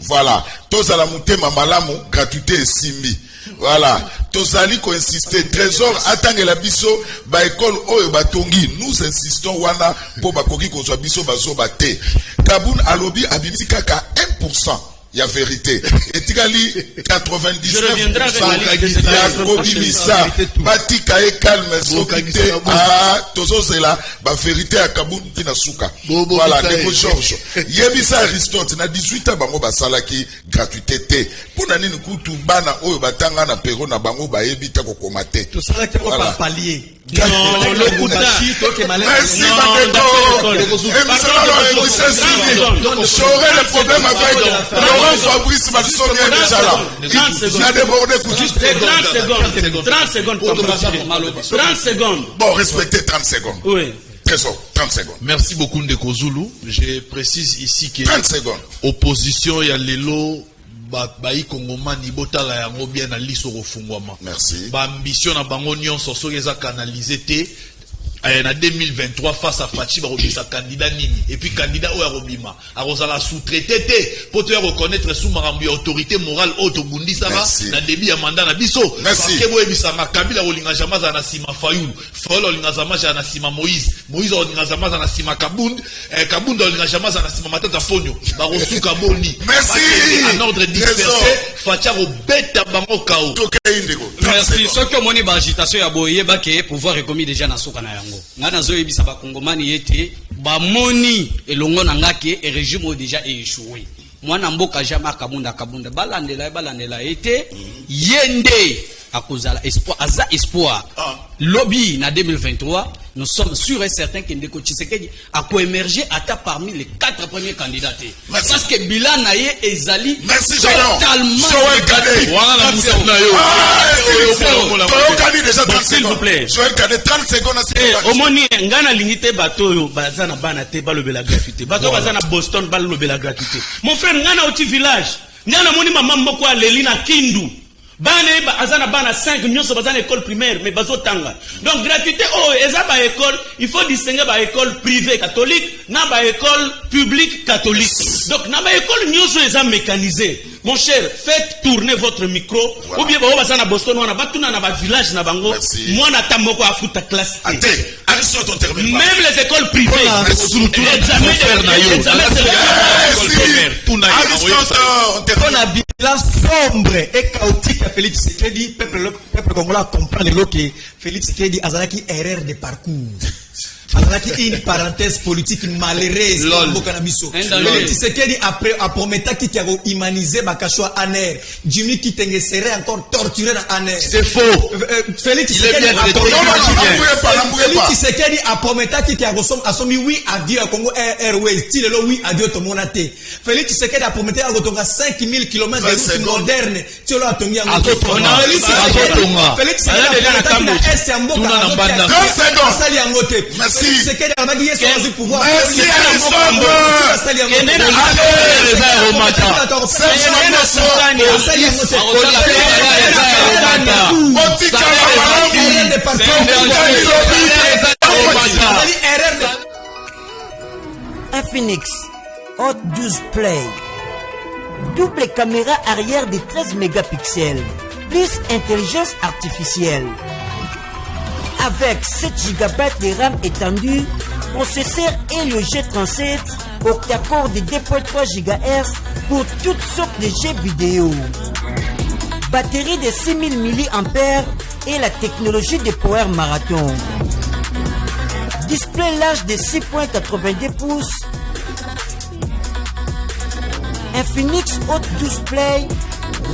voilà tozala mutema malamu gratuité esimbi. Voilà, tozali ko insister trésor atangela biso ba école oyo batongi nous insistons wana po bakoki kozwa biso bazo bate Kaboun alobi abimisi kaka 1% ya vérité etikali 99% ya kobimisa batika e calme sokite tozozela ba vérité ya Kaboun tina suka. Voilà Ndeko Georges yebisa Aristote na 18 bango basalaki gratuité te pona nini kutu bana oyo batanga na pero na bango bayebi ta kokoma te to salaki ko par palier. Non, le merci j'aurai le problème avec Laurent Fabrice Malsoni déjà là. 30 secondes. Bon, respectez 30 secondes. Oui. 30 secondes. Merci beaucoup Ndeko Zulu. Je précise ici que 30 secondes. Opposition ya lelo bayi kongomani botala yango bien na liso kofungwama. Merci. Ba ambition na bango nyonso soki eza canalisé te en 2023 face à Fachi sa candidat nini et puis candidat oya robima arozala sous-traité te pour te reconnaître sous marambi autorité morale auto bundisa na début ya mandat na biso parce que boye bisanga Kabila olinga jamaza na sima Fayulu Fayulu olinga jamaza na sima Moïse olinga jamaza na sima Kabund Kabund olinga jamaza na sima Matata Ponyo barosuka boni merci en ordre dispersé Fachi robeta bango kao merci ce que moni ba agitation ya boye ba ke pouvoir commis déjà na soka na yango ngana zo yebisa ba kongomani yete ba moni elongo na ngake e régime déjà échoué mwana mboka jama kabunda balandela ete yende akozala espoir aza espoir lobby na 2023 nous sommes sûrs et certains que Ndeko Tshisekedi a co-émergé parmi les 4 premiers candidats. Parce que Bilan Naye et Zali totalement s'il vous plaît. Joël Kade 30 secondes. Au moni ngana lingite bato bazana bana te balobela gratuité. Bato bazana Boston balobela gratuité. Mon frère ngana oti village. Ngana moni maman moko alelina Kindu. Bana azana bana 5 nyonso bazana école primaire mais bazo tanga. Donc gratuité eza ba école, il faut distinguer ba école privée catholique na ba école publique catholique. Donc na ba école nyonso eza mécanisé. Mon cher, faites tourner votre micro ou bien ba bazana Boston wana batuna na ba village na bango mwana tamoko afuta classe. Même les écoles privées. On a bilan sombre et chaotique à Félix Tshisekedi. Peuple congolais comprend le lot que Félix Tshisekedi a une erreur de parcours. Azalaki une parenthèse politique malheureuse mboka na biso. Tshisekedi a promis qu'il a humanisé Bakashwa Aner. Jimmy Kitenge serait encore torturé dans Aner. C'est faux. Félix Tshisekedi a promis qu'il a assommé oui adieu à Congo Airways. Style lo oui adieu to monate. Félix Tshisekedi a promis à Gotonga 5000 km de route moderne. Tio lo atongi yango. Félix Tshisekedi a promis à est ya mboka. 30 secondes. C'est qu'elle a dit son pouvoir. Merci Infinix Hot 12 Play. Double caméra arrière de 13 mégapixels. Plus intelligence artificielle. Avec 7 GB de RAM étendue, processeur Helio G37, octa-core de 2.3 GHz pour toutes sortes de jeux vidéo. Batterie de 6000 mAh et la technologie de Power Marathon. Display large de 6.82 pouces. Infinix Hot 12 Play,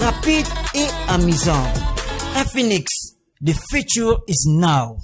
rapide et amusant. Infinix. The future is now.